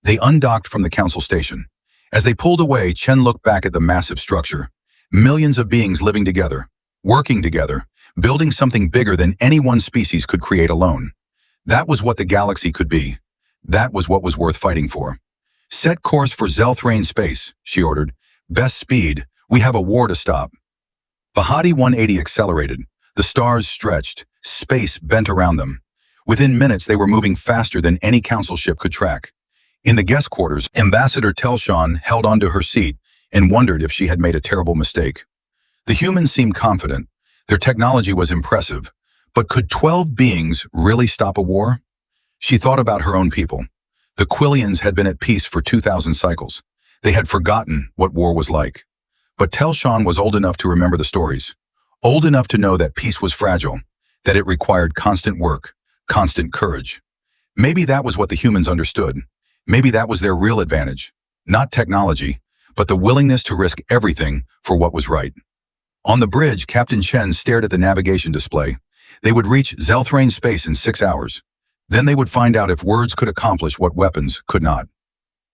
They undocked from the council station. As they pulled away, Chen looked back at the massive structure. Millions of beings living together, working together, building something bigger than any one species could create alone. That was what the galaxy could be. That was what was worth fighting for. Set course for Zelthrain space, she ordered. Best speed. We have a war to stop. Bhatti 180 accelerated. The stars stretched. Space bent around them. Within minutes, they were moving faster than any council ship could track. In the guest quarters, Ambassador Telshan held onto her seat and wondered if she had made a terrible mistake. The humans seemed confident. Their technology was impressive. But could 12 beings really stop a war? She thought about her own people. The Quillians had been at peace for 2,000 cycles. They had forgotten what war was like. But Telshan was old enough to remember the stories. Old enough to know that peace was fragile, that it required constant work, constant courage. Maybe that was what the humans understood. Maybe that was their real advantage. Not technology, but the willingness to risk everything for what was right. On the bridge, Captain Chen stared at the navigation display. They would reach Zelthrain space in 6 hours. Then they would find out if words could accomplish what weapons could not.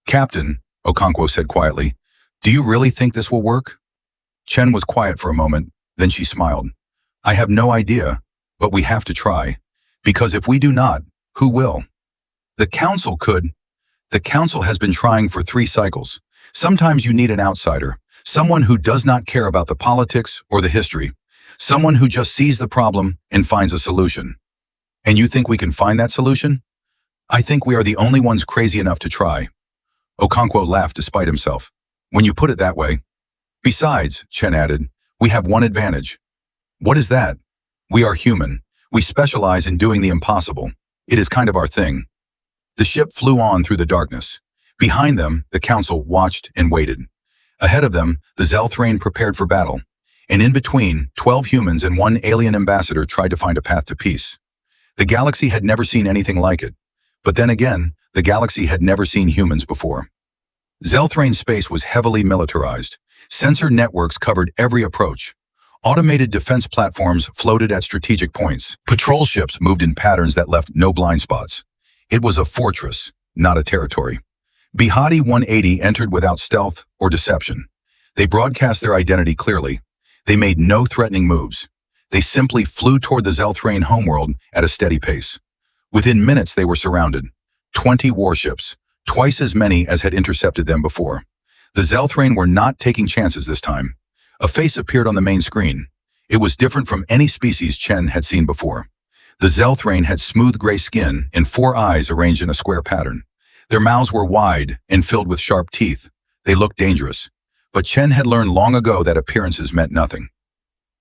Captain, Okonkwo said quietly, do you really think this will work? Chen was quiet for a moment, then she smiled. I have no idea, but we have to try. Because if we do not, who will? The council could. The council has been trying for 3 cycles. Sometimes you need an outsider, someone who does not care about the politics or the history, someone who just sees the problem and finds a solution. And you think we can find that solution? I think we are the only ones crazy enough to try. Okonkwo laughed despite himself. When you put it that way. Besides, Chen added, we have one advantage. What is that? We are human. We specialize in doing the impossible. It is kind of our thing. The ship flew on through the darkness. Behind them, the council watched and waited. Ahead of them, the Zelthrain prepared for battle. And in between, 12 humans and 1 alien ambassador tried to find a path to peace. The galaxy had never seen anything like it. But then again, the galaxy had never seen humans before. Zelthrain space was heavily militarized. Sensor networks covered every approach. Automated defense platforms floated at strategic points. Patrol ships moved in patterns that left no blind spots. It was a fortress, not a territory. Bhatti 180 entered without stealth or deception. They broadcast their identity clearly. They made no threatening moves. They simply flew toward the Zelthrain homeworld at a steady pace. Within minutes, they were surrounded. 20 warships, twice as many as had intercepted them before. The Zelthrain were not taking chances this time. A face appeared on the main screen. It was different from any species Chen had seen before. The Zelthrain had smooth gray skin and 4 eyes arranged in a square pattern. Their mouths were wide and filled with sharp teeth. They looked dangerous. But Chen had learned long ago that appearances meant nothing.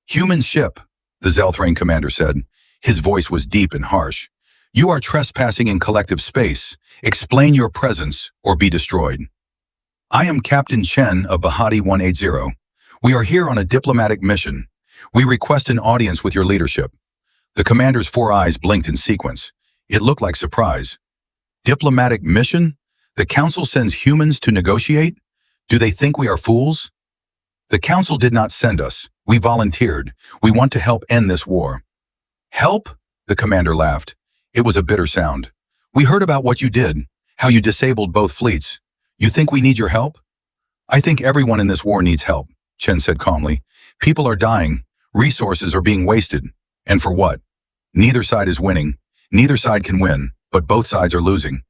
Human ship, the Zelthrain commander said. His voice was deep and harsh. You are trespassing in collective space. Explain your presence or be destroyed. I am Captain Chen of Bhatti 180. We are here on a diplomatic mission. We request an audience with your leadership. The commander's 4 eyes blinked in sequence. It looked like surprise. Diplomatic mission? The council sends humans to negotiate? Do they think we are fools? The council did not send us. We volunteered. We want to help end this war. Help? The commander laughed. It was a bitter sound. We heard about what you did, how you disabled both fleets. You think we need your help? I think everyone in this war needs help, Chen said calmly. People are dying. Resources are being wasted. And for what? Neither side is winning. Neither side can win, but both sides are losing.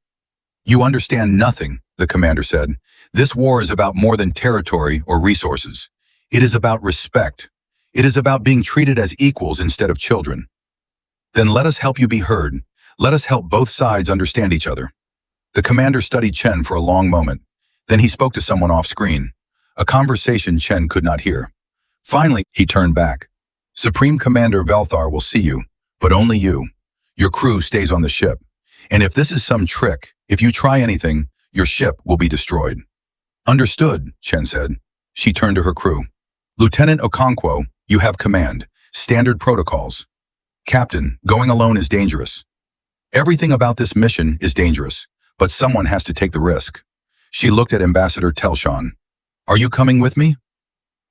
You understand nothing, the commander said. This war is about more than territory or resources. It is about respect. It is about being treated as equals instead of children. Then let us help you be heard. Let us help both sides understand each other. The commander studied Chen for a long moment. Then he spoke to someone off screen, a conversation Chen could not hear. Finally, he turned back. Supreme Commander Velthar will see you, but only you. Your crew stays on the ship. And if this is some trick, if you try anything, your ship will be destroyed. Understood, Chen said. She turned to her crew. Lieutenant Okonkwo, you have command. Standard protocols. Captain, going alone is dangerous. Everything about this mission is dangerous, but someone has to take the risk. She looked at Ambassador Telshan. Are you coming with me?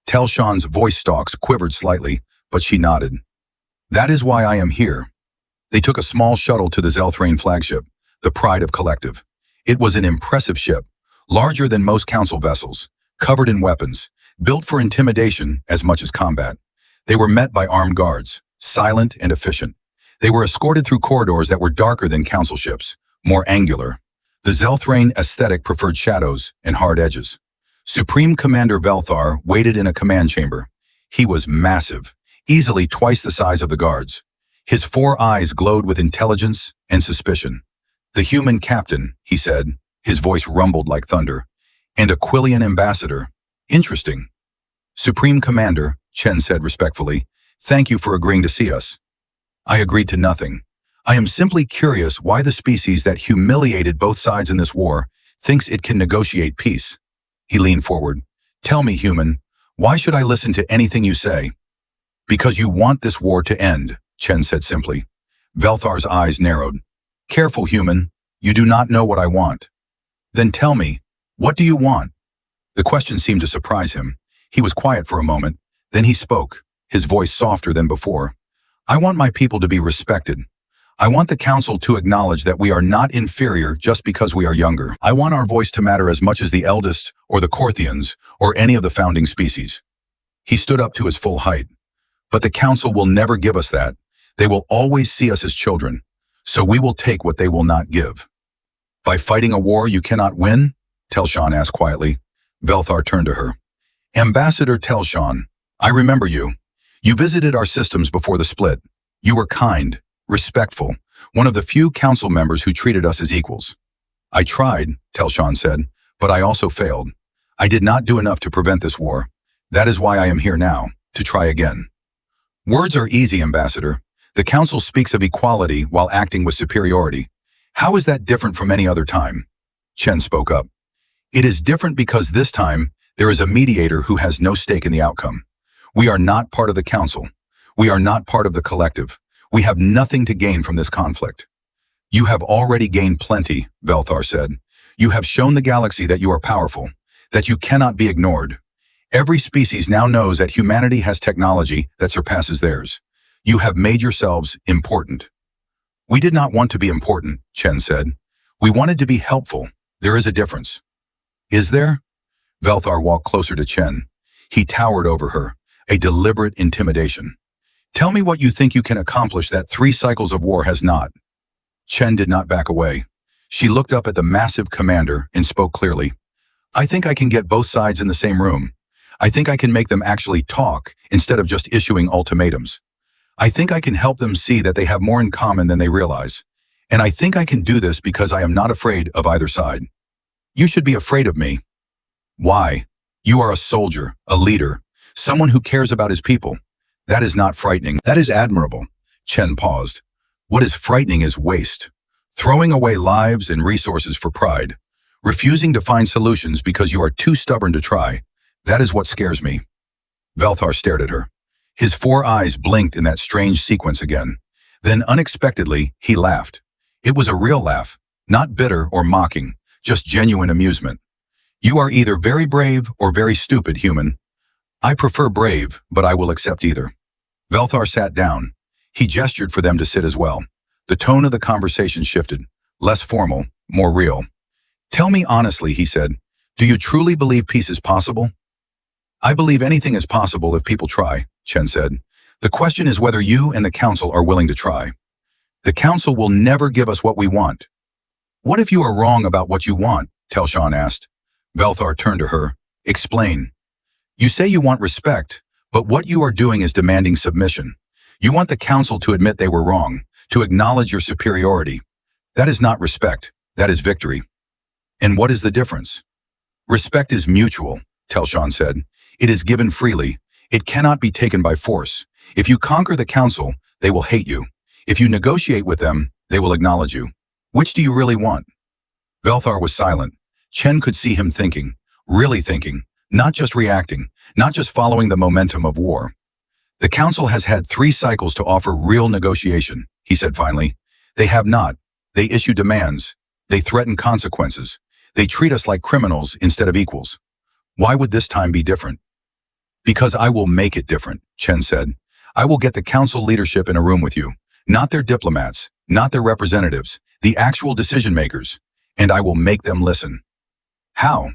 Telshan's voice stalks quivered slightly, but she nodded. That is why I am here. They took a small shuttle to the Zelthrain flagship, the pride of Collective. It was an impressive ship, larger than most council vessels, covered in weapons, built for intimidation as much as combat. They were met by armed guards, silent and efficient. They were escorted through corridors that were darker than council ships, more angular. The Zelthrain aesthetic preferred shadows and hard edges. Supreme Commander Velthar waited in a command chamber. He was massive, easily twice the size of the guards. His 4 eyes glowed with intelligence and suspicion. The human captain, he said, his voice rumbled like thunder. And Aquilian ambassador. Interesting. Supreme Commander, Chen said respectfully, thank you for agreeing to see us. I agreed to nothing. I am simply curious why the species that humiliated both sides in this war thinks it can negotiate peace. He leaned forward. Tell me, human, why should I listen to anything you say? Because you want this war to end, Chen said simply. Velthar's eyes narrowed. Careful, human. You do not know what I want. Then tell me, what do you want? The question seemed to surprise him. He was quiet for a moment. Then he spoke, his voice softer than before. I want my people to be respected. I want the council to acknowledge that we are not inferior just because we are younger. I want our voice to matter as much as the eldest, or the Korthians, or any of the founding species. He stood up to his full height. But the council will never give us that. They will always see us as children. So we will take what they will not give. By fighting a war you cannot win? Telshan asked quietly. Velthar turned to her. Ambassador Telshan, I remember you. You visited our systems before the split. You were kind, respectful, one of the few council members who treated us as equals. I tried, Telshan said, but I also failed. I did not do enough to prevent this war. That is why I am here now, to try again. Words are easy, Ambassador. The council speaks of equality while acting with superiority. How is that different from any other time? Chen spoke up. It is different because this time, there is a mediator who has no stake in the outcome. We are not part of the council. We are not part of the collective. We have nothing to gain from this conflict. You have already gained plenty, Velthar said. You have shown the galaxy that you are powerful, that you cannot be ignored. Every species now knows that humanity has technology that surpasses theirs. You have made yourselves important. We did not want to be important, Chen said. We wanted to be helpful. There is a difference. Is there? Velthar walked closer to Chen. He towered over her, a deliberate intimidation. Tell me what you think you can accomplish that 3 cycles of war has not. Chen did not back away. She looked up at the massive commander and spoke clearly. I think I can get both sides in the same room. I think I can make them actually talk instead of just issuing ultimatums. I think I can help them see that they have more in common than they realize. And I think I can do this because I am not afraid of either side. You should be afraid of me. Why? You are a soldier, a leader, someone who cares about his people. That is not frightening. That is admirable. Chen paused. What is frightening is waste. Throwing away lives and resources for pride. Refusing to find solutions because you are too stubborn to try. That is what scares me. Velthar stared at her. His 4 eyes blinked in that strange sequence again. Then unexpectedly, he laughed. It was a real laugh, not bitter or mocking, just genuine amusement. You are either very brave or very stupid, human. I prefer brave, but I will accept either. Velthar sat down. He gestured for them to sit as well. The tone of the conversation shifted, less formal, more real. Tell me honestly, he said, do you truly believe peace is possible? I believe anything is possible if people try, Chen said. The question is whether you and the council are willing to try. The council will never give us what we want. What if you are wrong about what you want? Telshan asked. Velthar turned to her. Explain. You say you want respect, but what you are doing is demanding submission. You want the council to admit they were wrong, to acknowledge your superiority. That is not respect. That is victory. And what is the difference? Respect is mutual, Telshan said. It is given freely. It cannot be taken by force. If you conquer the council, they will hate you. If you negotiate with them, they will acknowledge you. Which do you really want? Velthar was silent. Chen could see him thinking, really thinking, not just reacting, not just following the momentum of war. The council has had 3 cycles to offer real negotiation, he said finally. They have not. They issue demands. They threaten consequences. They treat us like criminals instead of equals. Why would this time be different? Because I will make it different, Chen said. I will get the council leadership in a room with you, not their diplomats, not their representatives, the actual decision makers, and I will make them listen. How?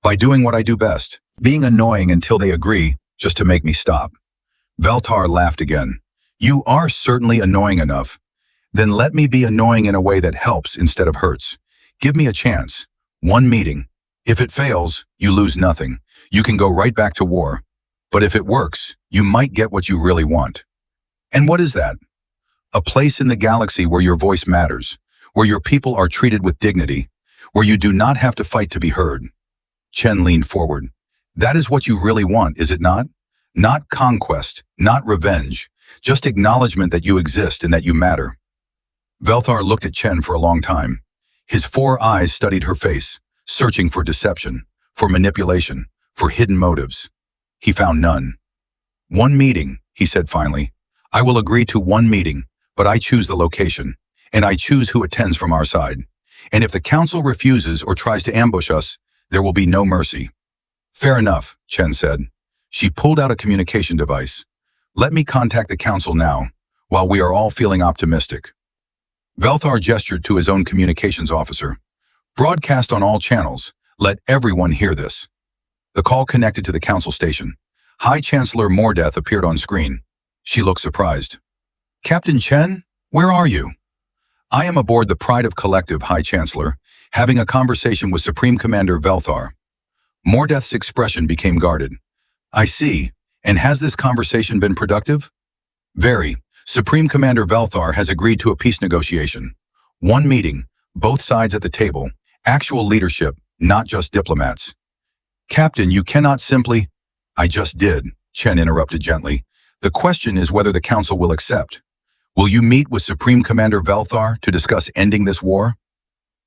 By doing what I do best, being annoying until they agree, just to make me stop. Veltar laughed again. You are certainly annoying enough. Then let me be annoying in a way that helps instead of hurts. Give me a chance. One meeting. If it fails, you lose nothing. You can go right back to war. But if it works, you might get what you really want. And what is that? A place in the galaxy where your voice matters, where your people are treated with dignity, where you do not have to fight to be heard. Chen leaned forward. That is what you really want, is it not? Not conquest, not revenge, just acknowledgement that you exist and that you matter. Velthar looked at Chen for a long time. His 4 eyes studied her face, searching for deception, for manipulation, for hidden motives. He found none. One meeting, he said finally. I will agree to one meeting, but I choose the location, and I choose who attends from our side. And if the council refuses or tries to ambush us, there will be no mercy. Fair enough, Chen said. She pulled out a communication device. Let me contact the council now, while we are all feeling optimistic. Velthar gestured to his own communications officer. Broadcast on all channels. Let everyone hear this. The call connected to the council station. High Chancellor Mordeth appeared on screen. She looked surprised. Captain Chen, where are you? I am aboard the Pride of Collective, High Chancellor, having a conversation with Supreme Commander Velthar. Mordeth's expression became guarded. I see. And has this conversation been productive? Very. Supreme Commander Velthar has agreed to a peace negotiation. One meeting, both sides at the table, actual leadership, not just diplomats. Captain, you cannot simply— I just did, Chen interrupted gently. The question is whether the council will accept. Will you meet with Supreme Commander Velthar to discuss ending this war?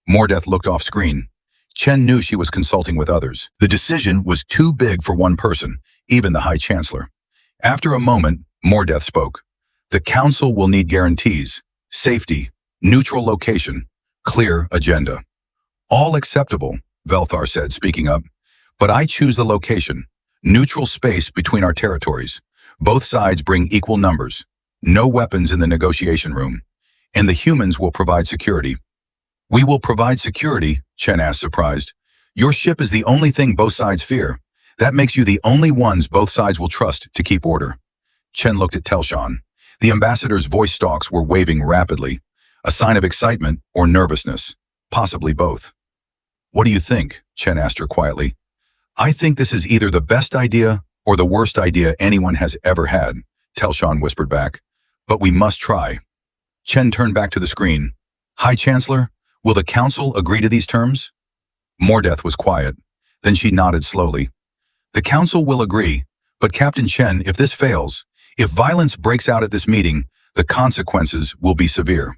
Mordeth looked off screen. Chen knew she was consulting with others. The decision was too big for one person, even the High Chancellor. After a moment, Mordeth spoke. The council will need guarantees, safety, neutral location, clear agenda. All acceptable, Velthar said, speaking up. But I choose the location, neutral space between our territories. Both sides bring equal numbers. No weapons in the negotiation room. And the humans will provide security. We will provide security, Chen asked, surprised. Your ship is the only thing both sides fear. That makes you the only ones both sides will trust to keep order. Chen looked at Telshan. The ambassador's voice stalks were waving rapidly, a sign of excitement or nervousness, possibly both. What do you think? Chen asked her quietly. I think this is either the best idea or the worst idea anyone has ever had, Telshan whispered back. But we must try. Chen turned back to the screen. High Chancellor, will the council agree to these terms? Mordeth was quiet. Then she nodded slowly. The council will agree, but Captain Chen, if this fails, if violence breaks out at this meeting, the consequences will be severe.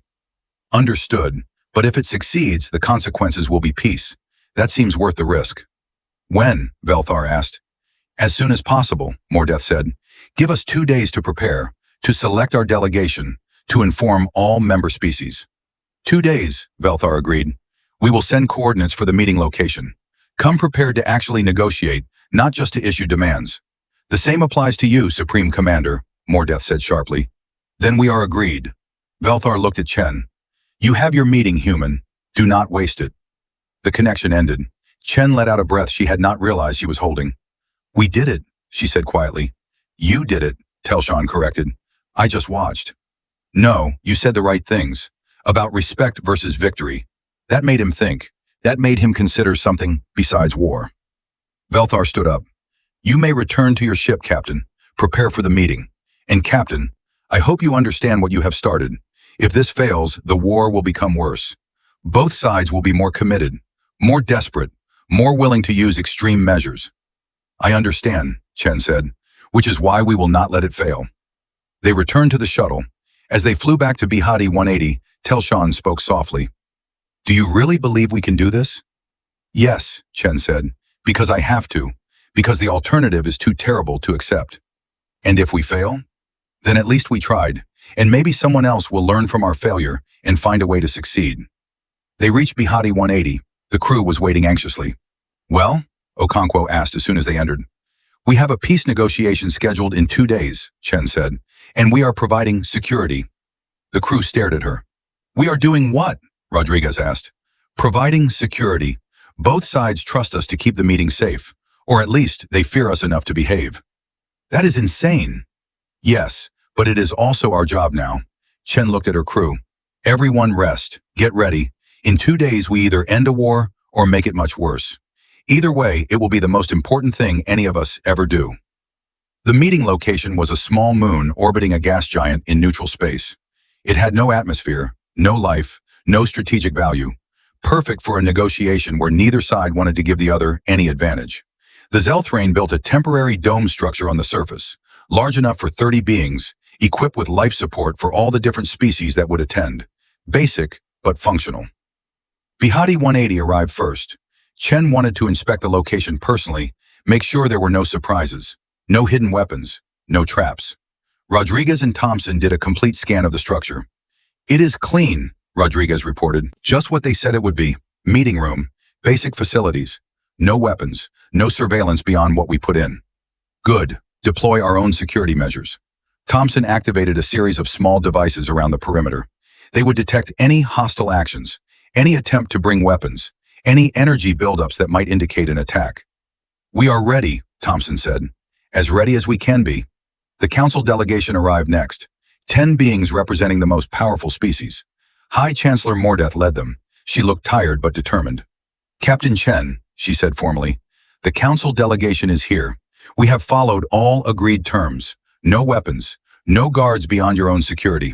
Understood, but if it succeeds, the consequences will be peace. That seems worth the risk. When? Velthar asked. As soon as possible, Mordeth said. Give us 2 days to prepare, to select our delegation, to inform all member species. 2 days, Velthar agreed. We will send coordinates for the meeting location. Come prepared to actually negotiate, not just to issue demands. The same applies to you, Supreme Commander, Mordeth said sharply. Then we are agreed. Velthar looked at Chen. You have your meeting, human. Do not waste it. The connection ended. Chen let out a breath she had not realized she was holding. We did it, she said quietly. You did it, Telshan corrected. I just watched. No, you said the right things. About respect versus victory. That made him think. That made him consider something besides war. Velthar stood up. You may return to your ship, Captain. Prepare for the meeting. And Captain, I hope you understand what you have started. If this fails, the war will become worse. Both sides will be more committed, more desperate, more willing to use extreme measures. I understand, Chen said, which is why we will not let it fail. They returned to the shuttle. As they flew back to Bhatti 180, Telshan spoke softly. Do you really believe we can do this? Yes, Chen said, because I have to, because the alternative is too terrible to accept. And if we fail? Then at least we tried, and maybe someone else will learn from our failure and find a way to succeed. They reached Bhatti 180. The crew was waiting anxiously. Well? Okonkwo asked as soon as they entered. We have a peace negotiation scheduled in 2 days, Chen said, and we are providing security. The crew stared at her. We are doing what? Rodriguez asked. Providing security. Both sides trust us to keep the meeting safe, or at least they fear us enough to behave. That is insane. Yes, but it is also our job now. Chen looked at her crew. Everyone rest. Get ready. In 2 days we either end a war or make it much worse. Either way, it will be the most important thing any of us ever do. The meeting location was a small moon orbiting a gas giant in neutral space. It had no atmosphere, no life, no strategic value. Perfect for a negotiation where neither side wanted to give the other any advantage. The Zelthrain built a temporary dome structure on the surface, large enough for 30 beings, equipped with life support for all the different species that would attend. Basic, but functional. Bhatti 180 arrived first. Chen wanted to inspect the location personally, make sure there were no surprises, no hidden weapons, no traps. Rodriguez and Thompson did a complete scan of the structure. It is clean, Rodriguez reported. Just what they said it would be. Meeting room, basic facilities. No weapons, no surveillance beyond what we put in. Good. Deploy our own security measures. Thompson activated a series of small devices around the perimeter. They would detect any hostile actions, any attempt to bring weapons, any energy buildups that might indicate an attack. We are ready, Thompson said. As ready as we can be. The council delegation arrived next. 10 beings representing the most powerful species. High Chancellor Mordeth led them. She looked tired but determined. Captain Chen, she said formally, the council delegation is here. We have followed all agreed terms. No weapons, no guards beyond your own security.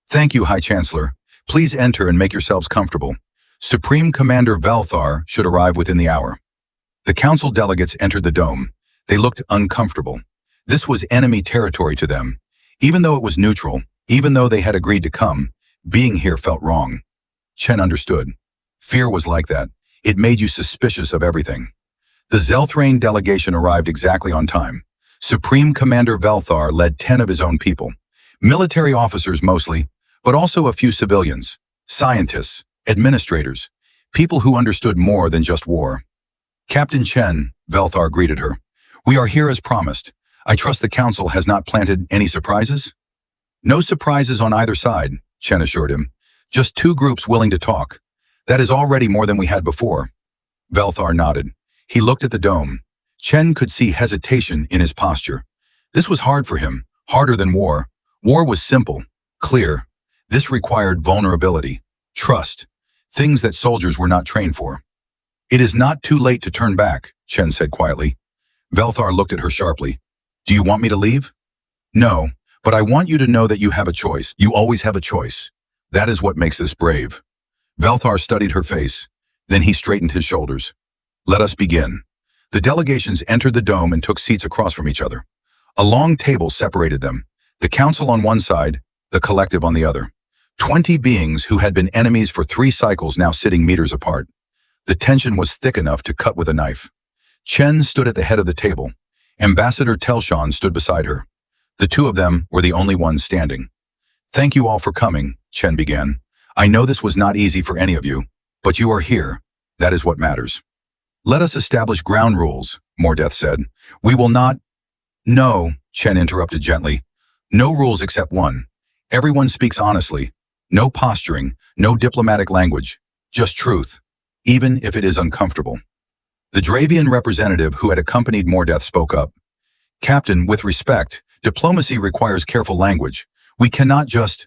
Thank you, High Chancellor. Please enter and make yourselves comfortable. Supreme Commander Velthar should arrive within the hour. The council delegates entered the dome. They looked uncomfortable. This was enemy territory to them. Even though it was neutral, even though they had agreed to come, being here felt wrong. Chen understood. Fear was like that. It made you suspicious of everything. The Zelthrain delegation arrived exactly on time. Supreme Commander Velthar led 10 of his own people. Military officers mostly, but also a few civilians, scientists, administrators, people who understood more than just war. Captain Chen, Velthar greeted her. We are here as promised. I trust the council has not planted any surprises? No surprises on either side, Chen assured him. Just 2 groups willing to talk. That is already more than we had before. Velthar nodded. He looked at the dome. Chen could see hesitation in his posture. This was hard for him, harder than war. War was simple, clear. This required vulnerability, trust, things that soldiers were not trained for. It is not too late to turn back, Chen said quietly. Velthar looked at her sharply. Do you want me to leave? No, but I want you to know that you have a choice. You always have a choice. That is what makes this brave. Velthar studied her face. Then he straightened his shoulders. Let us begin. The delegations entered the dome and took seats across from each other. A long table separated them. The council on one side, the collective on the other. 20 beings who had been enemies for 3 cycles now sitting meters apart. The tension was thick enough to cut with a knife. Chen stood at the head of the table. Ambassador Telshan stood beside her. The 2 of them were the only ones standing. Thank you all for coming, Chen began. I know this was not easy for any of you, but you are here. That is what matters. Let us establish ground rules, Mordeth said. We will not... No, Chen interrupted gently. No rules except one. Everyone speaks honestly. No posturing, no diplomatic language. Just truth, even if it is uncomfortable. The Dravian representative who had accompanied Mordeth spoke up. Captain, with respect, diplomacy requires careful language. We cannot just...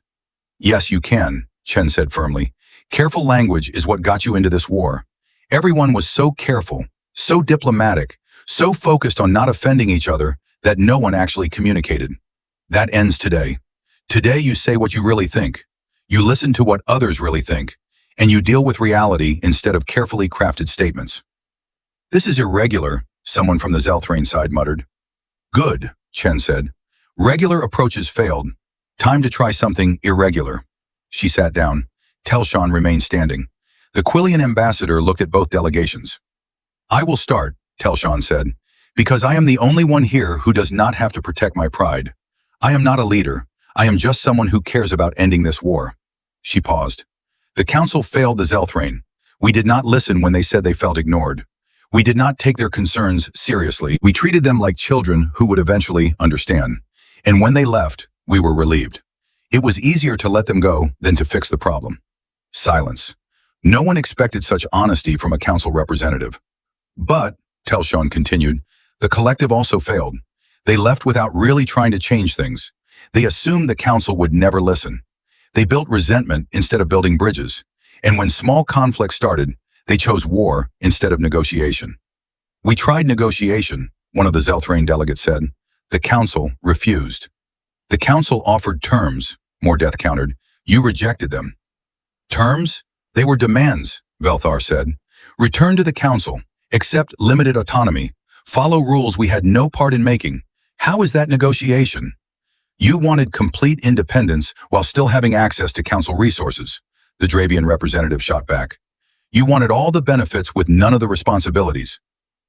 Yes, you can, Chen said firmly. Careful language is what got you into this war. Everyone was so careful, so diplomatic, so focused on not offending each other that no one actually communicated. That ends today. Today you say what you really think. You listen to what others really think, and you deal with reality instead of carefully crafted statements. This is irregular, someone from the Zelthrain side muttered. Good, Chen said. Regular approaches failed. Time to try something irregular. She sat down. Telshan remained standing. The Quillian ambassador looked at both delegations. I will start, Telshan said, because I am the only one here who does not have to protect my pride. I am not a leader. I am just someone who cares about ending this war. She paused. The council failed the Zelthrain. We did not listen when they said they felt ignored. We did not take their concerns seriously. We treated them like children who would eventually understand. And when they left, we were relieved. It was easier to let them go than to fix the problem. Silence. No one expected such honesty from a council representative. But, Telshon continued, the collective also failed. They left without really trying to change things. They assumed the council would never listen. They built resentment instead of building bridges. And when small conflicts started, they chose war instead of negotiation. We tried negotiation, one of the Zelthrane delegates said. The council refused. The council offered terms, Mordeth countered. You rejected them. Terms? They were demands, Velthar said. Return to the council. Accept limited autonomy. Follow rules we had no part in making. How is that negotiation? You wanted complete independence while still having access to council resources, the Dravian representative shot back. You wanted all the benefits with none of the responsibilities.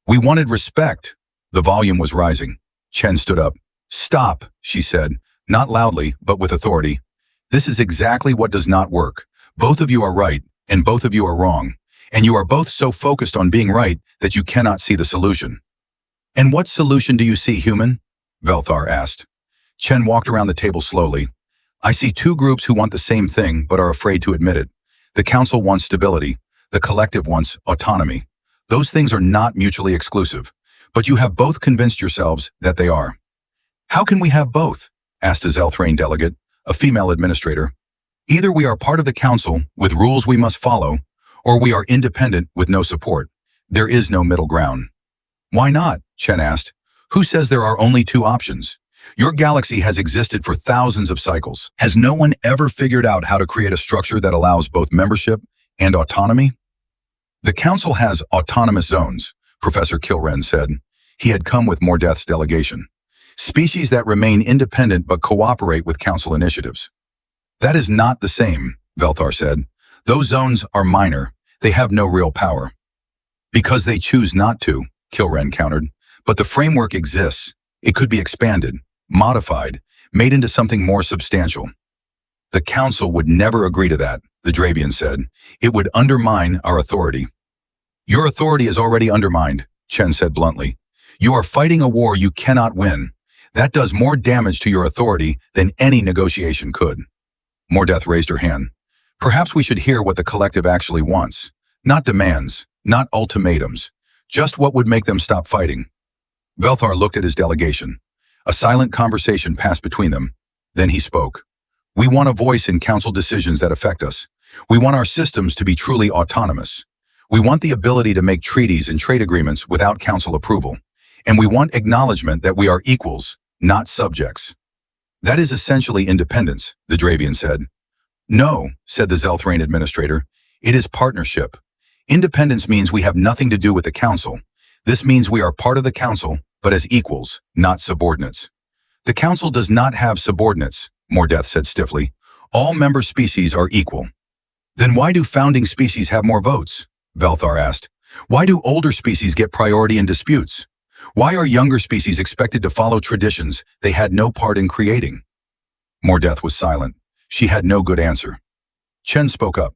We wanted respect. The volume was rising. Chen stood up. Stop, she said, not loudly, but with authority. This is exactly what does not work. Both of you are right, and both of you are wrong. And you are both so focused on being right that you cannot see the solution. And what solution do you see, human? Velthar asked. Chen walked around the table slowly. I see two groups who want the same thing but are afraid to admit it. The council wants stability. The collective wants autonomy. Those things are not mutually exclusive, but you have both convinced yourselves that they are. How can we have both? Asked a Zelthrane delegate, a female administrator. Either we are part of the council with rules we must follow, or we are independent with no support. There is no middle ground. Why not? Chen asked. Who says there are only two options? Your galaxy has existed for thousands of cycles. Has no one ever figured out how to create a structure that allows both membership and autonomy? The council has autonomous zones, Professor Kilren said. He had come with Mordeth's delegation. Species that remain independent but cooperate with council initiatives. That is not the same, Velthar said. Those zones are minor. They have no real power. Because they choose not to, Kilren countered. But the framework exists. It could be expanded, modified, made into something more substantial. The council would never agree to that, the Dravian said. It would undermine our authority. Your authority is already undermined, Chen said bluntly. You are fighting a war you cannot win. That does more damage to your authority than any negotiation could. Mordeth raised her hand. Perhaps we should hear what the collective actually wants. Not demands, not ultimatums. Just what would make them stop fighting. Velthar looked at his delegation. A silent conversation passed between them. Then he spoke. We want a voice in council decisions that affect us. We want our systems to be truly autonomous. We want the ability to make treaties and trade agreements without council approval. And we want acknowledgement that we are equals, not subjects. That is essentially independence, the Dravian said. No, said the Zelthrane administrator. It is partnership. Independence means we have nothing to do with the council. This means we are part of the council, but as equals, not subordinates. The council does not have subordinates, Mordeth said stiffly. All member species are equal. Then why do founding species have more votes? Velthar asked. Why do older species get priority in disputes? Why are younger species expected to follow traditions they had no part in creating? Mordeth was silent. She had no good answer. Chen spoke up.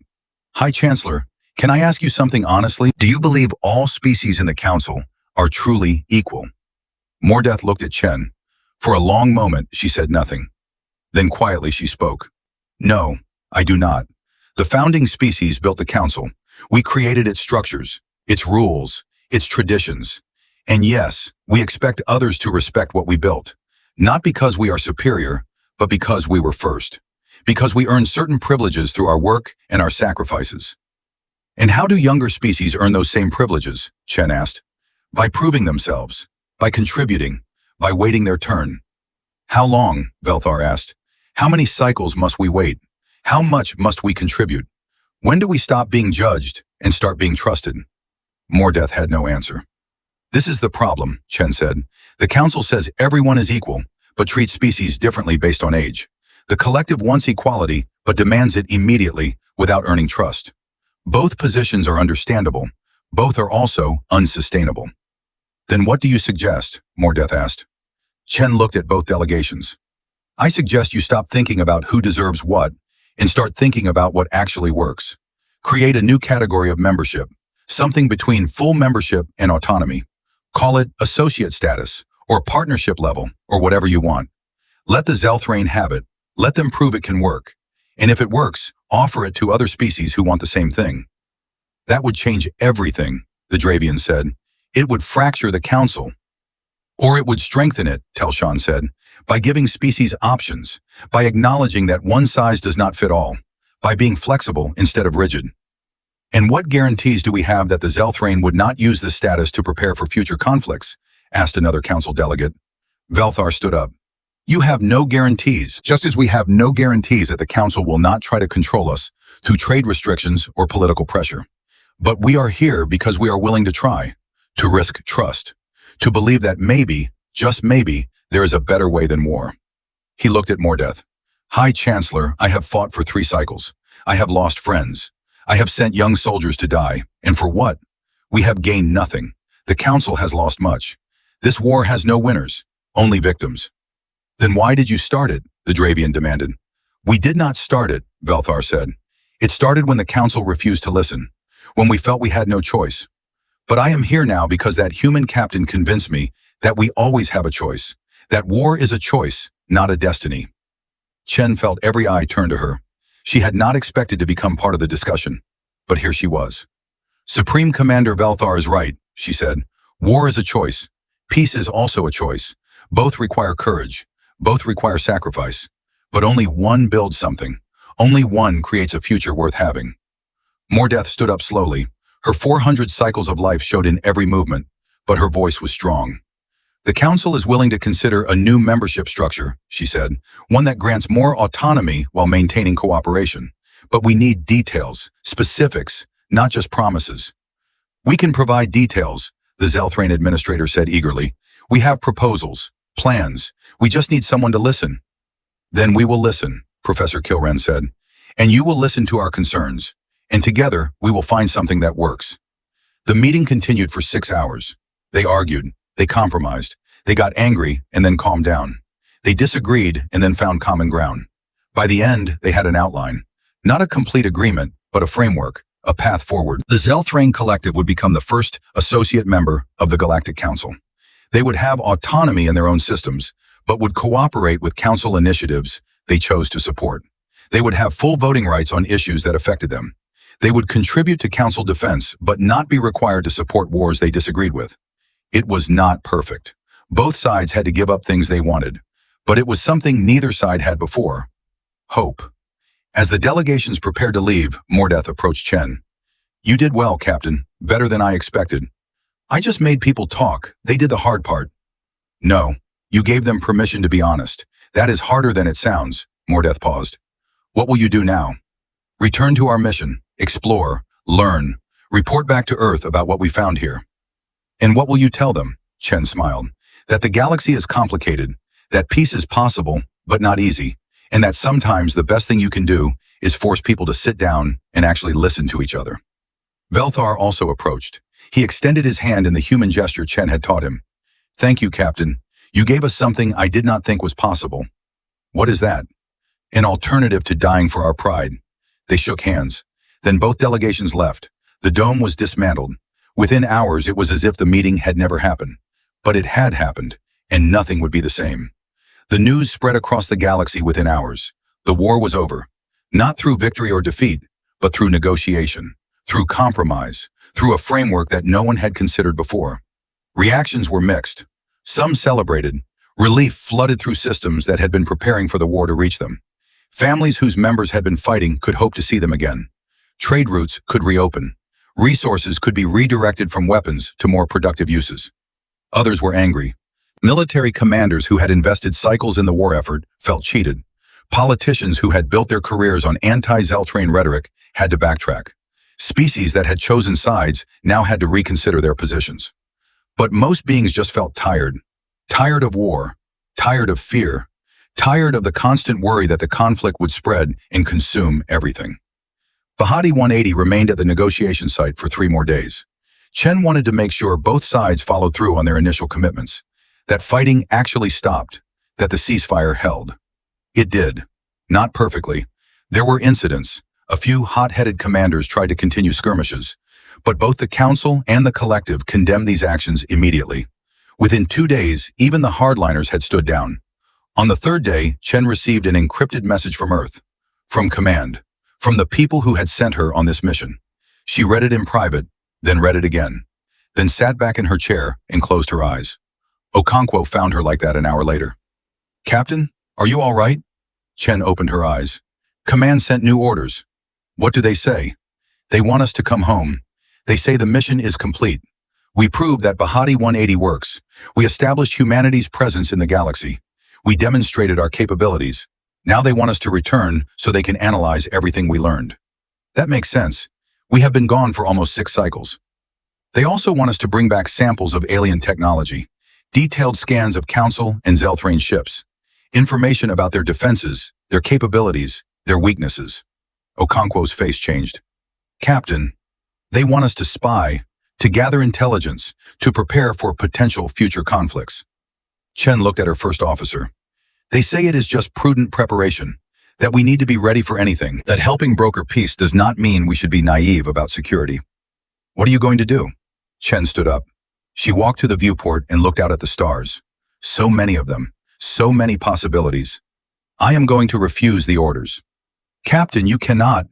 High Chancellor, can I ask you something honestly? Do you believe all species in the council are truly equal? Mordeth looked at Chen. For a long moment, she said nothing. Then quietly she spoke. No, I do not. The founding species built the council. We created its structures, its rules, its traditions. And yes, we expect others to respect what we built. Not because we are superior, but because we were first. Because we earned certain privileges through our work and our sacrifices. And how do younger species earn those same privileges? Chen asked. By proving themselves, by contributing, by waiting their turn. How long? Velthar asked. How many cycles must we wait? How much must we contribute? When do we stop being judged and start being trusted? Mordeth had no answer. This is the problem, Chen said. The council says everyone is equal, but treats species differently based on age. The collective wants equality, but demands it immediately without earning trust. Both positions are understandable. Both are also unsustainable. Then what do you suggest? Mordeth asked. Chen looked at both delegations. I suggest you stop thinking about who deserves what and start thinking about what actually works. Create a new category of membership, something between full membership and autonomy. Call it associate status, or partnership level, or whatever you want. Let the Zelthrain have it. Let them prove it can work. And if it works, offer it to other species who want the same thing. That would change everything, the Dravian said. It would fracture the council. Or it would strengthen it, Telshan said, by giving species options, by acknowledging that one size does not fit all, by being flexible instead of rigid. And what guarantees do we have that the Zelthrain would not use this status to prepare for future conflicts? Asked another council delegate. Velthar stood up. You have no guarantees, just as we have no guarantees that the council will not try to control us through trade restrictions or political pressure. But we are here because we are willing to try, to risk trust, to believe that maybe, just maybe, there is a better way than war. He looked at Mordeth. High Chancellor, I have fought for 3 cycles. I have lost friends. I have sent young soldiers to die. And for what? We have gained nothing. The Council has lost much. This war has no winners, only victims. Then why did you start it? The Dravian demanded. We did not start it, Velthar said. It started when the Council refused to listen, when we felt we had no choice. But I am here now because that human captain convinced me that we always have a choice, that war is a choice, not a destiny. Chen felt every eye turn to her. She had not expected to become part of the discussion, but here she was. Supreme Commander Velthar is right, she said. War is a choice. Peace is also a choice. Both require courage. Both require sacrifice. But only one builds something. Only one creates a future worth having. Mordeth stood up slowly. Her 400 cycles of life showed in every movement, but her voice was strong. The Council is willing to consider a new membership structure, she said, one that grants more autonomy while maintaining cooperation. But we need details, specifics, not just promises. We can provide details, the Zelthrain administrator said eagerly. We have proposals, plans. We just need someone to listen. Then we will listen, Professor Kilren said, and you will listen to our concerns, and together we will find something that works. The meeting continued for 6 hours. They argued, they compromised, they got angry and then calmed down. They disagreed and then found common ground. By the end, they had an outline, not a complete agreement, but a framework, a path forward. The Zelthrain Collective would become the first associate member of the Galactic Council. They would have autonomy in their own systems, but would cooperate with council initiatives they chose to support. They would have full voting rights on issues that affected them. They would contribute to council defense, but not be required to support wars they disagreed with. It was not perfect. Both sides had to give up things they wanted, but it was something neither side had before. Hope. As the delegations prepared to leave, Mordeth approached Chen. You did well, Captain. Better than I expected. I just made people talk. They did the hard part. No, you gave them permission to be honest. That is harder than it sounds. Mordeth paused. What will you do now? Return to our mission, explore, learn, report back to Earth about what we found here. And what will you tell them? Chen smiled. That the galaxy is complicated, that peace is possible, but not easy, and that sometimes the best thing you can do is force people to sit down and actually listen to each other. Velthar also approached. He extended his hand in the human gesture Chen had taught him. Thank you, Captain. You gave us something I did not think was possible. What is that? An alternative to dying for our pride. They shook hands. Then both delegations left. The dome was dismantled. Within hours, it was as if the meeting had never happened. But it had happened, and nothing would be the same. The news spread across the galaxy within hours. The war was over. Not through victory or defeat, but through negotiation, through compromise, through a framework that no one had considered before. Reactions were mixed. Some celebrated. Relief flooded through systems that had been preparing for the war to reach them. Families whose members had been fighting could hope to see them again. Trade routes could reopen. Resources could be redirected from weapons to more productive uses. Others were angry. Military commanders who had invested cycles in the war effort felt cheated. Politicians who had built their careers on anti-Zelthrain rhetoric had to backtrack. Species that had chosen sides now had to reconsider their positions. But most beings just felt tired. Tired of war. Tired of fear. Tired of the constant worry that the conflict would spread and consume everything. Bhatti 180 remained at the negotiation site for 3 more days. Chen wanted to make sure both sides followed through on their initial commitments, that fighting actually stopped, that the ceasefire held. It did. Not perfectly. There were incidents. A few hot-headed commanders tried to continue skirmishes, But both the Council and the Collective condemned these actions immediately. Within 2 days, even the hardliners had stood down. On the third day, Chen received an encrypted message from Earth. From Command. From the people who had sent her on this mission. She read it in private, then read it again. Then sat back in her chair and closed her eyes. Okonkwo found her like that an hour later. Captain, are you all right? Chen opened her eyes. Command sent new orders. What do they say? They want us to come home. They say the mission is complete. We proved that Bhatti 180 works. We established humanity's presence in the galaxy. We demonstrated our capabilities. Now they want us to return so they can analyze everything we learned. That makes sense. We have been gone for almost 6 cycles. They also want us to bring back samples of alien technology, detailed scans of Council and Zelthrane ships, information about their defenses, their capabilities, their weaknesses. Okonkwo's face changed. Captain, they want us to spy, to gather intelligence, to prepare for potential future conflicts. Chen looked at her first officer. They say it is just prudent preparation, that we need to be ready for anything, that helping broker peace does not mean we should be naive about security. What are you going to do? Chen stood up. She walked to the viewport and looked out at the stars. So many of them, so many possibilities. I am going to refuse the orders. Captain, you cannot.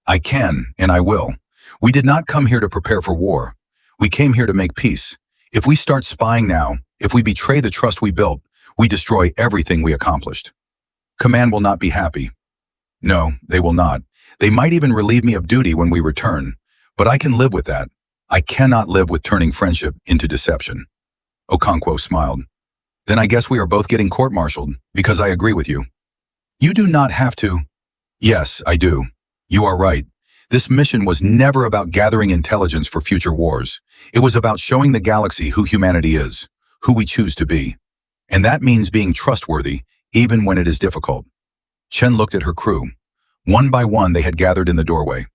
I can, and I will. We did not come here to prepare for war. We came here to make peace. If we start spying now, if we betray the trust we built, we destroy everything we accomplished. Command will not be happy. No, they will not. They might even relieve me of duty when we return, but I can live with that. I cannot live with turning friendship into deception. Okonkwo smiled. Then I guess we are both getting court-martialed, because I agree with you. You do not have to. Yes, I do. You are right. This mission was never about gathering intelligence for future wars. It was about showing the galaxy who humanity is, who we choose to be. And that means being trustworthy, even when it is difficult. Chen looked at her crew. One by one, they had gathered in the doorway.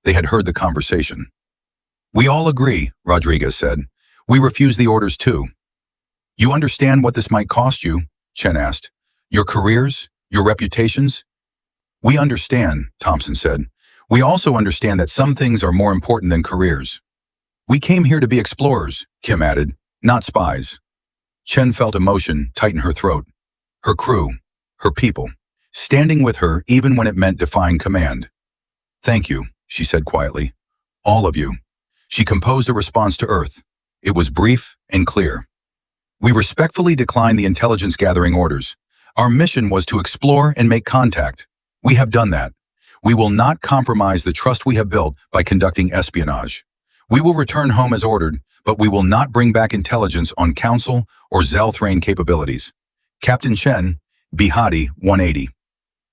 They had heard the conversation. We all agree, Rodriguez said. We refuse the orders too. You understand what this might cost you? Chen asked. Your careers? Your reputations? We understand, Thompson said. We also understand that some things are more important than careers. We came here to be explorers, Kim added, not spies. Chen felt emotion tighten her throat. Her crew, her people, standing with her even when it meant defying command. Thank you, she said quietly. All of you. She composed a response to Earth. It was brief and clear. We respectfully decline the intelligence-gathering orders. Our mission was to explore and make contact. We have done that. We will not compromise the trust we have built by conducting espionage. We will return home as ordered, but we will not bring back intelligence on Council or Zelthrane capabilities. Captain Chen, Bhatti 180.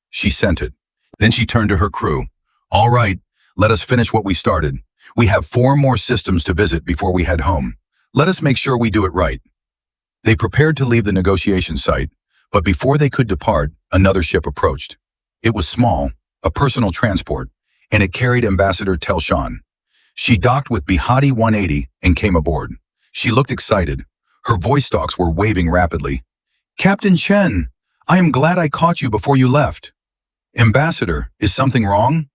She sent it. Then she turned to her crew. All right, let us finish what we started. We have 4 more systems to visit before we head home. Let us make sure we do it right. They prepared to leave the negotiation site, but before they could depart, another ship approached. It was small, a personal transport, and it carried Ambassador Telshan. She docked with Bhatti 180 and came aboard. She looked excited. Her voice stalks were waving rapidly. Captain Chen, I am glad I caught you before you left. Ambassador, is something wrong?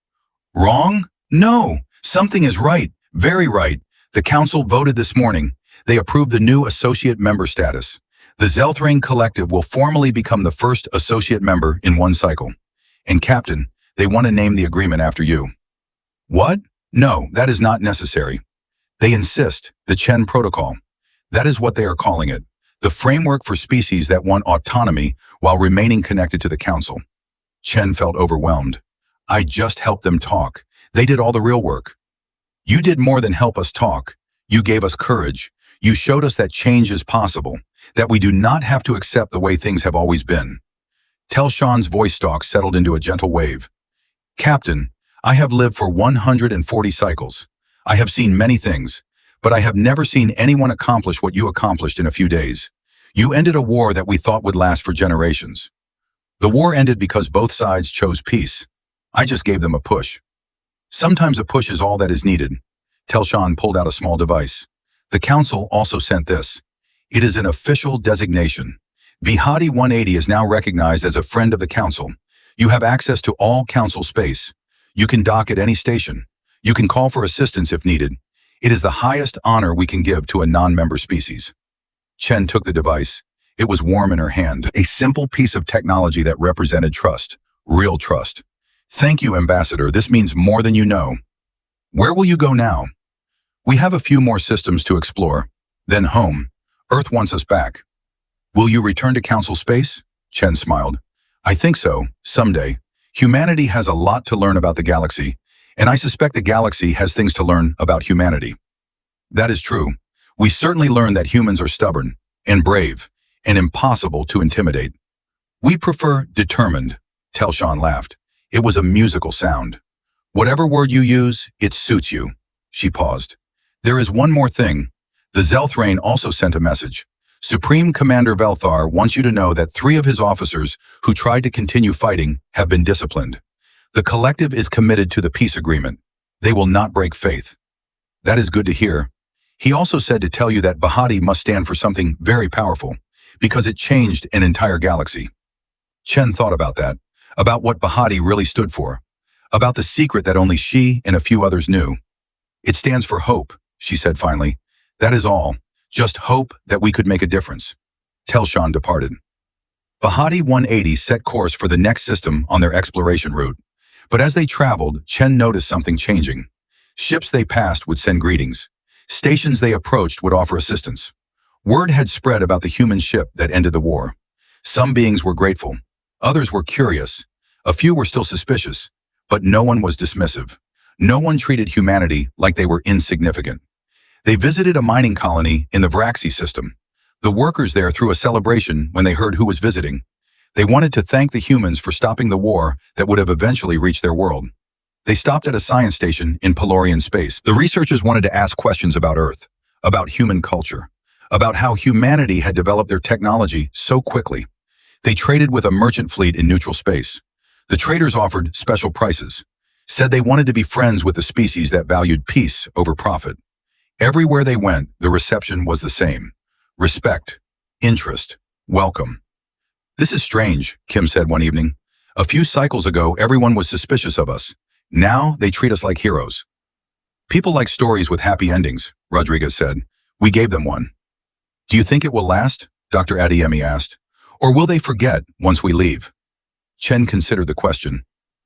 Wrong? No, something is right, very right. The Council voted this morning. They approved the new associate member status. The Zelthrane Collective will formally become the first associate member in 1 cycle. And Captain, they want to name the agreement after you. What? No, that is not necessary. They insist, the Chen Protocol. That is what they are calling it. The framework for species that want autonomy while remaining connected to the Council. Chen felt overwhelmed. I just helped them talk. They did all the real work. You did more than help us talk. You gave us courage. You showed us that change is possible, that we do not have to accept the way things have always been. Telshan's voice stalk settled into a gentle wave. Captain, I have lived for 140 cycles. I have seen many things, but I have never seen anyone accomplish what you accomplished in a few days. You ended a war that we thought would last for generations. The war ended because both sides chose peace. I just gave them a push. Sometimes a push is all that is needed. Telshan pulled out a small device. The Council also sent this. It is an official designation. Bhatti 180 is now recognized as a friend of the Council. You have access to all Council space. You can dock at any station. You can call for assistance if needed. It is the highest honor we can give to a non-member species. Chen took the device. It was warm in her hand, a simple piece of technology that represented trust, real trust. Thank you, Ambassador. This means more than you know. Where will you go now? We have a few more systems to explore. Then home. Earth wants us back. Will you return to Council Space? Chen smiled. I think so, someday. Humanity has a lot to learn about the galaxy, and I suspect the galaxy has things to learn about humanity. That is true. We certainly learned that humans are stubborn and brave and impossible to intimidate. We prefer determined, Telshawn laughed. It was a musical sound. Whatever word you use, it suits you. She paused. There is one more thing. The Zelthrain also sent a message. Supreme Commander Velthar wants you to know that 3 of his officers who tried to continue fighting have been disciplined. The collective is committed to the peace agreement. They will not break faith. That is good to hear. He also said to tell you that Bhatti must stand for something very powerful, because it changed an entire galaxy. Chen thought about that, about what Bhatti really stood for, about the secret that only she and a few others knew. It stands for hope, she said finally. That is all. Just hope that we could make a difference. Telshawn departed. Bhatti 180 set course for the next system on their exploration route. But as they traveled, Chen noticed something changing. Ships they passed would send greetings. Stations they approached would offer assistance. Word had spread about the human ship that ended the war. Some beings were grateful. Others were curious. A few were still suspicious. But no one was dismissive. No one treated humanity like they were insignificant. They visited a mining colony in the Vraxi system. The workers there threw a celebration when they heard who was visiting. They wanted to thank the humans for stopping the war that would have eventually reached their world. They stopped at a science station in Pelorian space. The researchers wanted to ask questions about Earth, about human culture, about how humanity had developed their technology so quickly. They traded with a merchant fleet in neutral space. The traders offered special prices, said they wanted to be friends with the species that valued peace over profit. Everywhere they went, the reception was the same. Respect, interest, welcome. This is strange, Kim said one evening. A few cycles ago, everyone was suspicious of us. Now, they treat us like heroes. People like stories with happy endings, Rodriguez said. We gave them one. Do you think it will last? Dr. Adeyemi asked. Or will they forget once we leave? Chen considered the question.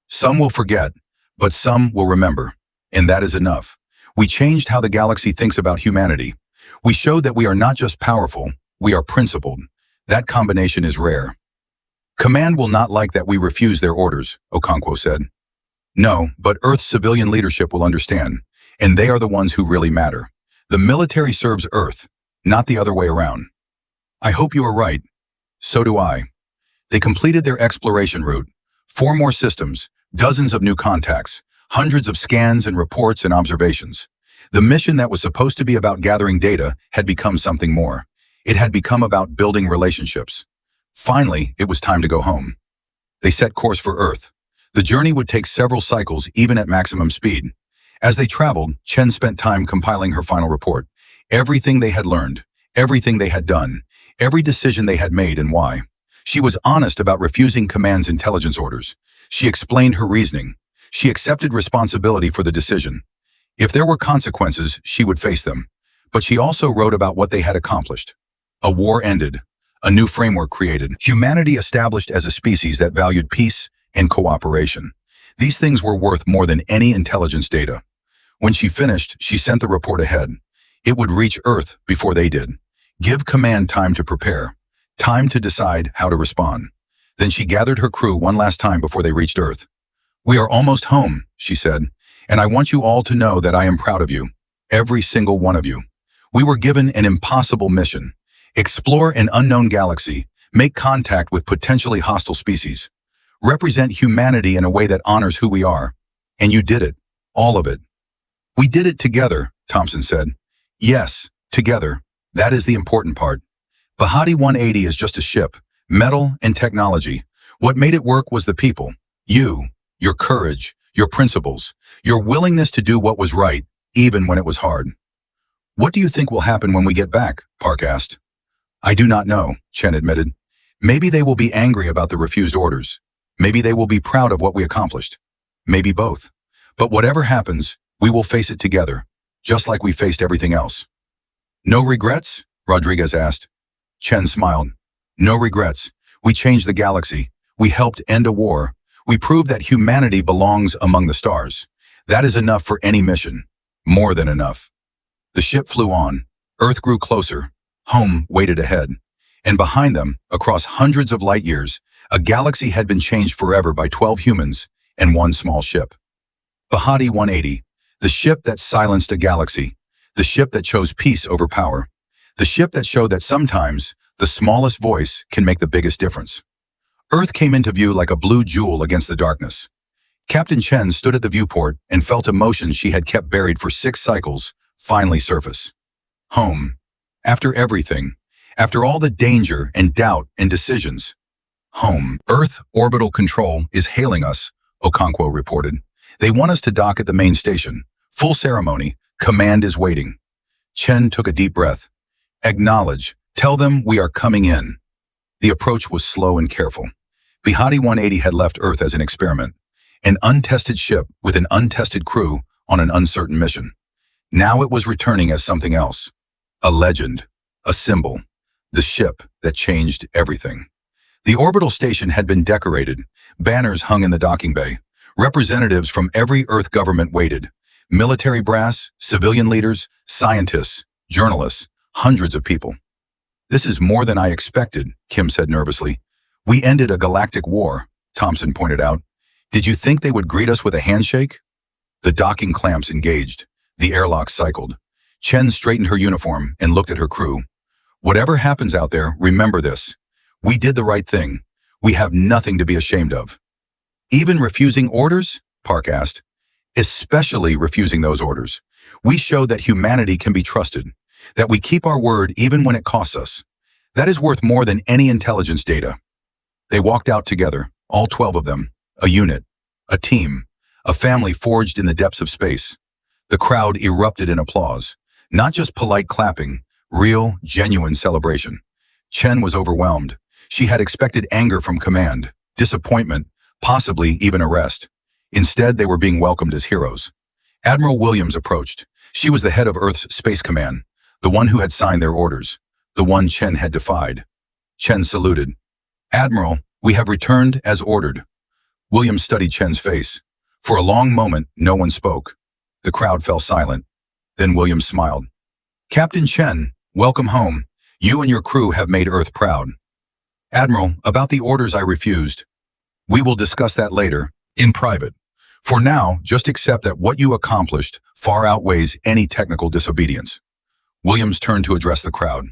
Some will forget, but some will remember. And that is enough. We changed how the galaxy thinks about humanity. We showed that we are not just powerful, we are principled. That combination is rare. Command will not like that we refuse their orders, Okonkwo said. No, but Earth's civilian leadership will understand, and they are the ones who really matter. The military serves Earth, not the other way around. I hope you are right. So do I. They completed their exploration route. 4 more systems, dozens of new contacts, hundreds of scans and reports and observations. The mission that was supposed to be about gathering data had become something more. It had become about building relationships. Finally, it was time to go home. They set course for Earth. The journey would take several cycles, even at maximum speed. As they traveled, Chen spent time compiling her final report. Everything they had learned, everything they had done, every decision they had made and why. She was honest about refusing Command's intelligence orders. She explained her reasoning. She accepted responsibility for the decision. If there were consequences, she would face them. But she also wrote about what they had accomplished. A war ended. A new framework created. Humanity established as a species that valued peace and cooperation. These things were worth more than any intelligence data. When she finished, she sent the report ahead. It would reach Earth before they did. Give Command time to prepare. Time to decide how to respond. Then she gathered her crew one last time before they reached Earth. We are almost home, she said, and I want you all to know that I am proud of you. Every single one of you. We were given an impossible mission. Explore an unknown galaxy. Make contact with potentially hostile species. Represent humanity in a way that honors who we are. And you did it. All of it. We did it together, Thompson said. Yes, together. That is the important part. Bhatti 180 is just a ship, metal and technology. What made it work was the people. You, your courage, your principles, your willingness to do what was right, even when it was hard. What do you think will happen when we get back? Park asked. I do not know, Chen admitted. Maybe they will be angry about the refused orders. Maybe they will be proud of what we accomplished. Maybe both. But whatever happens, we will face it together. just like we faced everything else. No regrets? Rodriguez asked. Chen smiled. No regrets. We changed the galaxy. We helped end a war. We proved that humanity belongs among the stars. That is enough for any mission. More than enough. The ship flew on. Earth grew closer. Home waited ahead. And behind them, across hundreds of light years, a galaxy had been changed forever by 12 humans and one small ship. Bhatti 180, the ship that silenced a galaxy, the ship that chose peace over power, the ship that showed that sometimes the smallest voice can make the biggest difference. Earth came into view like a blue jewel against the darkness. Captain Chen stood at the viewport and felt emotions she had kept buried for 6 cycles finally surface. Home. After everything. After all the danger and doubt and decisions. Home. Earth Orbital Control is hailing us, Okonkwo reported. They want us to dock at the main station. Full ceremony. Command is waiting. Chen took a deep breath. Acknowledge. Tell them we are coming in. The approach was slow and careful. Bhatti 180 had left Earth as an experiment. An untested ship with an untested crew on an uncertain mission. Now it was returning as something else. A legend. A symbol. The ship that changed everything. The orbital station had been decorated. Banners hung in the docking bay. Representatives from every Earth government waited. Military brass, civilian leaders, scientists, journalists, hundreds of people. This is more than I expected, Kim said nervously. We ended a galactic war, Thompson pointed out. Did you think they would greet us with a handshake? The docking clamps engaged. The airlock cycled. Chen straightened her uniform and looked at her crew. Whatever happens out there, remember this. We did the right thing. We have nothing to be ashamed of. Even refusing orders? Park asked. Especially refusing those orders. We showed that humanity can be trusted, that we keep our word even when it costs us. That is worth more than any intelligence data. They walked out together, all 12 of them, a unit, a team, a family forged in the depths of space. The crowd erupted in applause, not just polite clapping, real, genuine celebration. Chen was overwhelmed. She had expected anger from command, disappointment, possibly even arrest. Instead, they were being welcomed as heroes. Admiral Williams approached. She was the head of Earth's Space Command, the one who had signed their orders, the one Chen had defied. Chen saluted. Admiral, we have returned as ordered. Williams studied Chen's face. For a long moment, no one spoke. The crowd fell silent. Then Williams smiled. Captain Chen, welcome home. You and your crew have made Earth proud. Admiral, about the orders I refused. We will discuss that later, in private. For now, just accept that what you accomplished far outweighs any technical disobedience. Williams turned to address the crowd.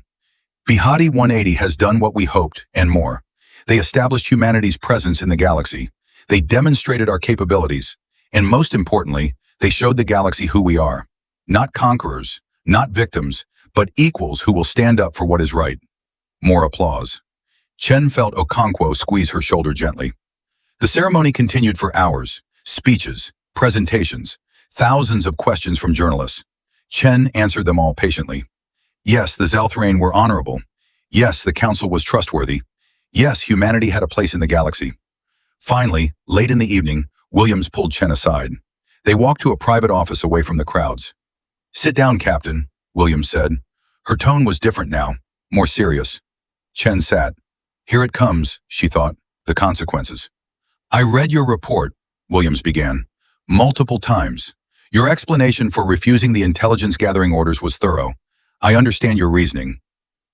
Bhatti 180 has done what we hoped, and more. They established humanity's presence in the galaxy. They demonstrated our capabilities. And most importantly, they showed the galaxy who we are. Not conquerors, not victims, but equals who will stand up for what is right. More applause. Chen felt Okonkwo squeeze her shoulder gently. The ceremony continued for hours. Speeches, presentations, thousands of questions from journalists. Chen answered them all patiently. Yes, the Zelthrain were honorable. Yes, the council was trustworthy. Yes, humanity had a place in the galaxy. Finally, late in the evening, Williams pulled Chen aside. They walked to a private office away from the crowds. Sit down, Captain, Williams said. Her tone was different now, more serious. Chen sat. Here it comes, she thought, the consequences. I read your report, Williams began, multiple times. Your explanation for refusing the intelligence-gathering orders was thorough. I understand your reasoning.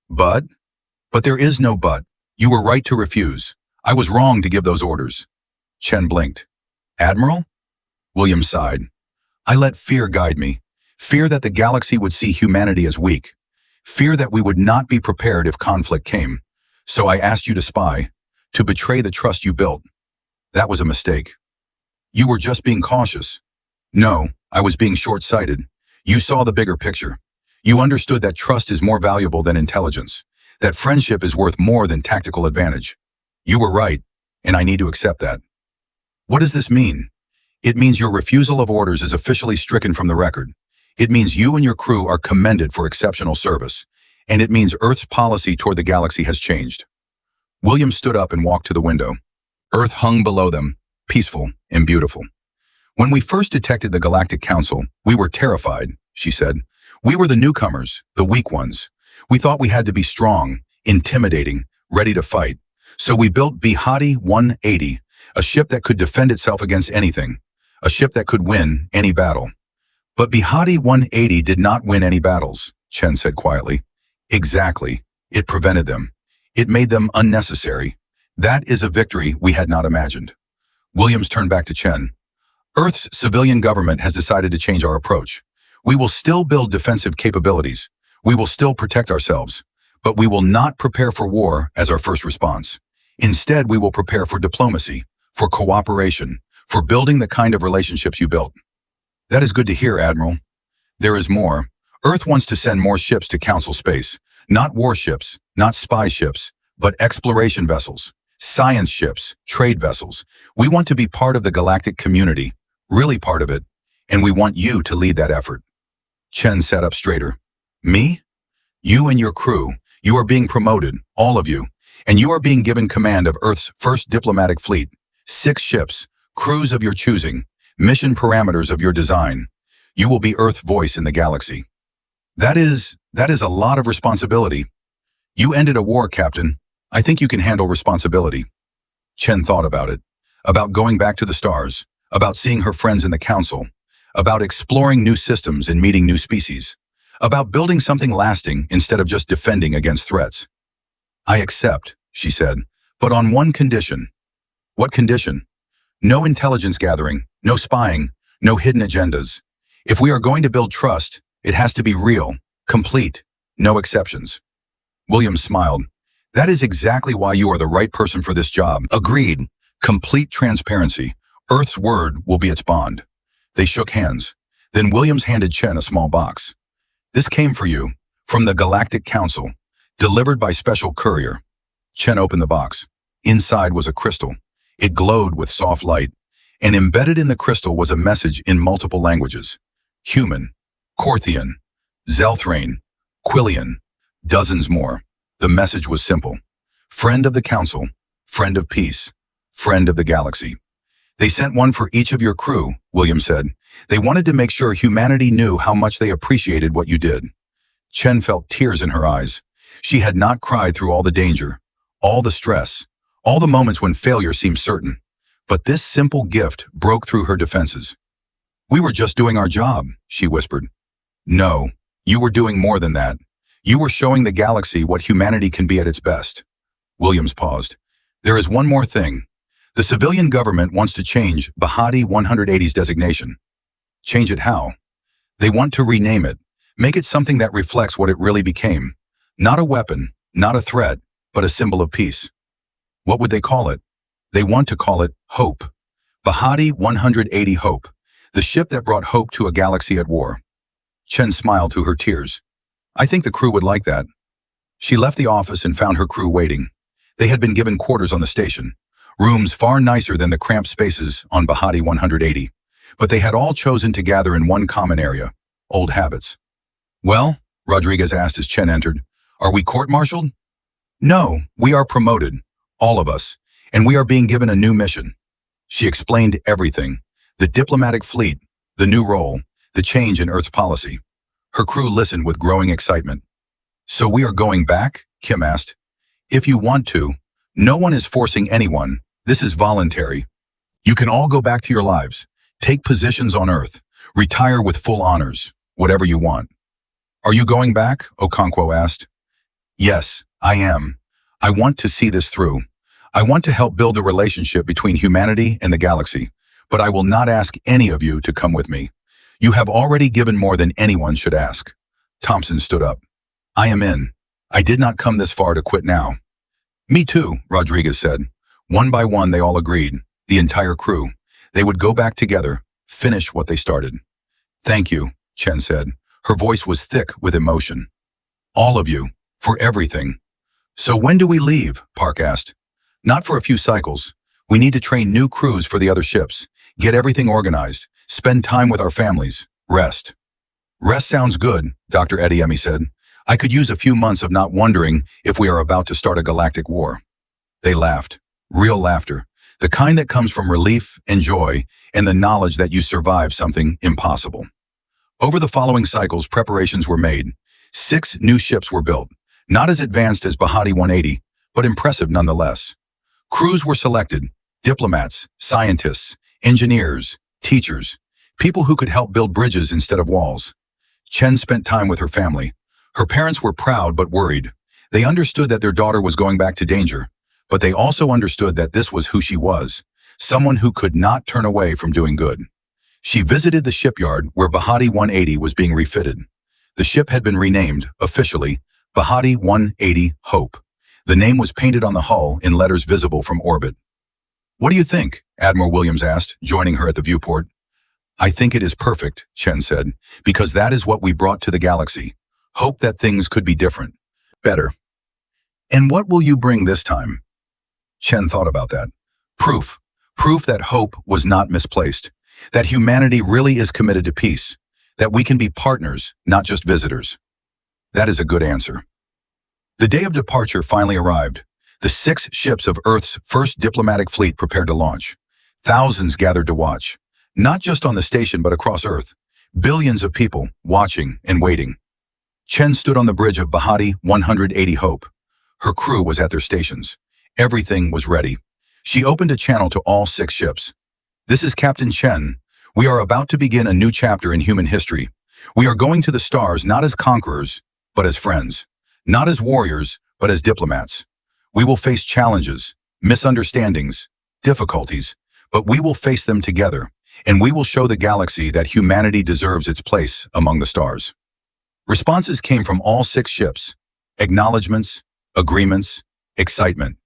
But there is no but. You were right to refuse. I was wrong to give those orders. Chen blinked. Admiral? Williams sighed. I let fear guide me. Fear that the galaxy would see humanity as weak. Fear that we would not be prepared if conflict came. So I asked you to spy, to betray the trust you built. That was a mistake. You were just being cautious. No, I was being short-sighted. You saw the bigger picture. You understood that trust is more valuable than intelligence, that friendship is worth more than tactical advantage. You were right, and I need to accept that. What does this mean? It means your refusal of orders is officially stricken from the record. It means you and your crew are commended for exceptional service, and it means Earth's policy toward the galaxy has changed. Williams stood up and walked to the window. Earth hung below them, peaceful and beautiful. When we first detected the Galactic Council, we were terrified, she said. We were the newcomers, the weak ones. We thought we had to be strong, intimidating, ready to fight. So we built Bhatti 180, a ship that could defend itself against anything, a ship that could win any battle. But Bhatti 180 did not win any battles, Chen said quietly. Exactly. It prevented them. It made them unnecessary. That is a victory we had not imagined. Williams turned back to Chen. Earth's civilian government has decided to change our approach. We will still build defensive capabilities. We will still protect ourselves. But we will not prepare for war as our first response. Instead, we will prepare for diplomacy, for cooperation, for building the kind of relationships you built. That is good to hear, Admiral. There is more. Earth wants to send more ships to Council space. Not warships, not spy ships, but exploration vessels, science ships, trade vessels. We want to be part of the galactic community, really part of it, and we want you to lead that effort. Chen sat up straighter. Me? You and your crew. You are being promoted, all of you, and you are being given command of Earth's first diplomatic fleet, 6 ships, crews of your choosing, mission parameters of your design. You will be Earth's voice in the galaxy. That is a lot of responsibility. You ended a war, Captain. I think you can handle responsibility. Chen thought about it, about going back to the stars, about seeing her friends in the Council, about exploring new systems and meeting new species, about building something lasting instead of just defending against threats. I accept, she said, but on one condition. What condition? No intelligence gathering, no spying, no hidden agendas. If we are going to build trust, it has to be real, complete, no exceptions. Williams smiled. That is exactly why you are the right person for this job. Agreed. Complete transparency. Earth's word will be its bond. They shook hands. Then Williams handed Chen a small box. This came for you, from the Galactic Council, delivered by special courier. Chen opened the box. Inside was a crystal. It glowed with soft light, and embedded in the crystal was a message in multiple languages. Human, Corthian, Zelthrane, Quillian, dozens more. The message was simple. Friend of the Council, friend of peace, friend of the galaxy. They sent one for each of your crew, Williams said. They wanted to make sure humanity knew how much they appreciated what you did. Chen felt tears in her eyes. She had not cried through all the danger, all the stress, all the moments when failure seemed certain. But this simple gift broke through her defenses. We were just doing our job, she whispered. No, you were doing more than that. You were showing the galaxy what humanity can be at its best. Williams paused. There is one more thing. The civilian government wants to change Bhatti 180's designation. Change it how? They want to rename it, make it something that reflects what it really became. Not a weapon, not a threat, but a symbol of peace. What would they call it? They want to call it Hope. Bhatti 180 Hope, the ship that brought hope to a galaxy at war. Chen smiled through her tears. I think the crew would like that. She left the office and found her crew waiting. They had been given quarters on the station, rooms far nicer than the cramped spaces on Bhatti 180, but they had all chosen to gather in one common area, old habits. Well, Rodriguez asked as Chen entered, are we court-martialed? No, we are promoted, all of us, and we are being given a new mission. She explained everything, the diplomatic fleet, the new role, the change in Earth's policy. Her crew listened with growing excitement. So we are going back? Kim asked. If you want to. No one is forcing anyone. This is voluntary. You can all go back to your lives. Take positions on Earth. Retire with full honors. Whatever you want. Are you going back? Okonkwo asked. Yes, I am. I want to see this through. I want to help build a relationship between humanity and the galaxy, but I will not ask any of you to come with me. You have already given more than anyone should ask. Thompson stood up. I am in. I did not come this far to quit now. Me too, Rodriguez said. One by one, they all agreed, the entire crew. They would go back together, finish what they started. Thank you, Chen said. Her voice was thick with emotion. All of you, for everything. So when do we leave? Park asked. Not for a few cycles. We need to train new crews for the other ships, get everything organized, spend time with our families, rest. Rest sounds good, Dr. Ediemi said. I could use a few months of not wondering if we are about to start a galactic war. They laughed. Real laughter. the kind that comes from relief and joy and the knowledge that you survived something impossible. Over the following cycles, preparations were made. 6 new ships were built, not as advanced as Bhatti 180, but impressive nonetheless. Crews were selected: diplomats, scientists, engineers, teachers, people who could help build bridges instead of walls. Chen spent time with her family. Her parents were proud but worried. They understood that their daughter was going back to danger, but they also understood that this was who she was, someone who could not turn away from doing good. She visited the shipyard where Bhatti 180 was being refitted. The ship had been renamed, officially, Bhatti 180 Hope. The name was painted on the hull in letters visible from orbit. "What do you think?" Admiral Williams asked, joining her at the viewport. "I think it is perfect," Chen said, "because that is what we brought to the galaxy. Hope that things could be different. Better." "And what will you bring this time?" Chen thought about that. Proof. Proof that hope was not misplaced. That humanity really is committed to peace. That we can be partners, not just visitors. That is a good answer. The day of departure finally arrived. The 6 ships of Earth's first diplomatic fleet prepared to launch. Thousands gathered to watch. Not just on the station, but across Earth. Billions of people watching and waiting. Chen stood on the bridge of Bhatti 180 Hope. Her crew was at their stations. Everything was ready. She opened a channel to all 6 ships. "This is Captain Chen. We are about to begin a new chapter in human history. We are going to the stars not as conquerors, but as friends. Not as warriors, but as diplomats. We will face challenges, misunderstandings, difficulties, but we will face them together, and we will show the galaxy that humanity deserves its place among the stars." Responses came from all 6 ships. Acknowledgements, agreements, excitement.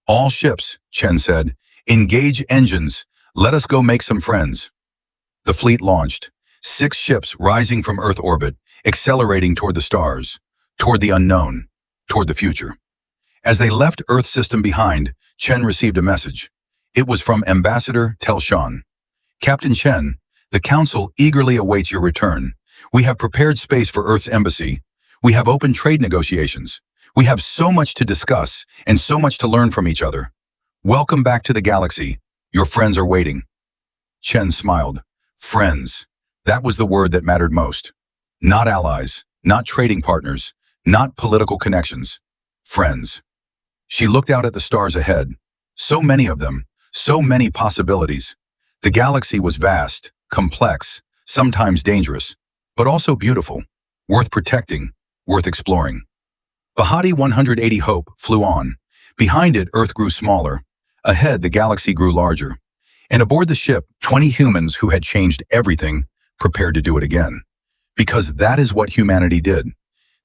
"All ships," Chen said, "engage engines. Let us go make some friends." The fleet launched. 6 ships rising from Earth orbit, accelerating toward the stars, toward the unknown, toward the future. As they left Earth system behind, Chen received a message. It was from Ambassador Telshan. "Captain Chen, the Council eagerly awaits your return. We have prepared space for Earth's embassy. We have opened trade negotiations. We have so much to discuss and so much to learn from each other. Welcome back to the galaxy. Your friends are waiting." Chen smiled. Friends. That was the word that mattered most. Not allies, not trading partners, not political connections. Friends. She looked out at the stars ahead. So many of them, so many possibilities. The galaxy was vast, complex, sometimes dangerous, but also beautiful, worth protecting, worth exploring. Bhatti 180 Hope flew on. Behind it, Earth grew smaller. Ahead, the galaxy grew larger. And aboard the ship, 20 humans who had changed everything, prepared to do it again. Because that is what humanity did.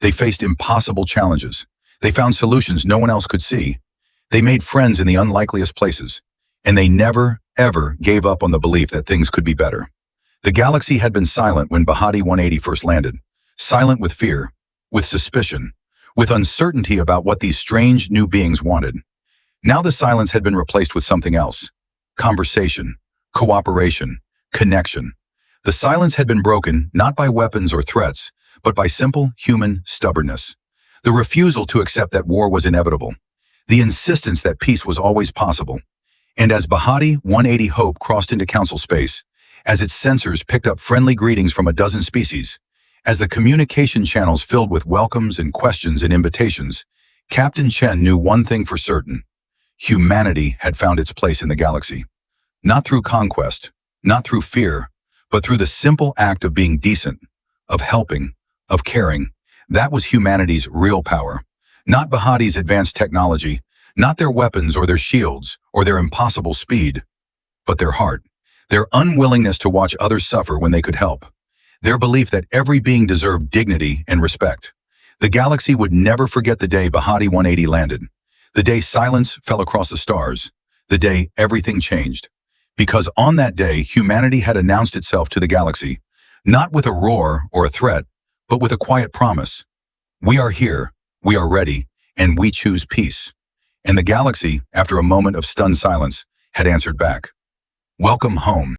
They faced impossible challenges. They found solutions no one else could see. They made friends in the unlikeliest places. And they never, ever gave up on the belief that things could be better. The galaxy had been silent when Bhatti 180 first landed. Silent with fear, with suspicion, with uncertainty about what these strange new beings wanted. Now the silence had been replaced with something else. Conversation, cooperation, connection. The silence had been broken not by weapons or threats, but by simple human stubbornness. The refusal to accept that war was inevitable. The insistence that peace was always possible. And as Bhatti 180 Hope crossed into council space, as its sensors picked up friendly greetings from a dozen species, as the communication channels filled with welcomes and questions and invitations, Captain Chen knew one thing for certain. Humanity had found its place in the galaxy. Not through conquest, not through fear, but through the simple act of being decent, of helping, of caring. That was humanity's real power. Not Bhatti's advanced technology, not their weapons or their shields or their impossible speed, but their heart, their unwillingness to watch others suffer when they could help, their belief that every being deserved dignity and respect. The galaxy would never forget the day Bhatti 180 landed, the day silence fell across the stars, the day everything changed. Because on that day, humanity had announced itself to the galaxy, not with a roar or a threat, but with a quiet promise. We are here, we are ready, and we choose peace. And the galaxy, after a moment of stunned silence, had answered back. Welcome home.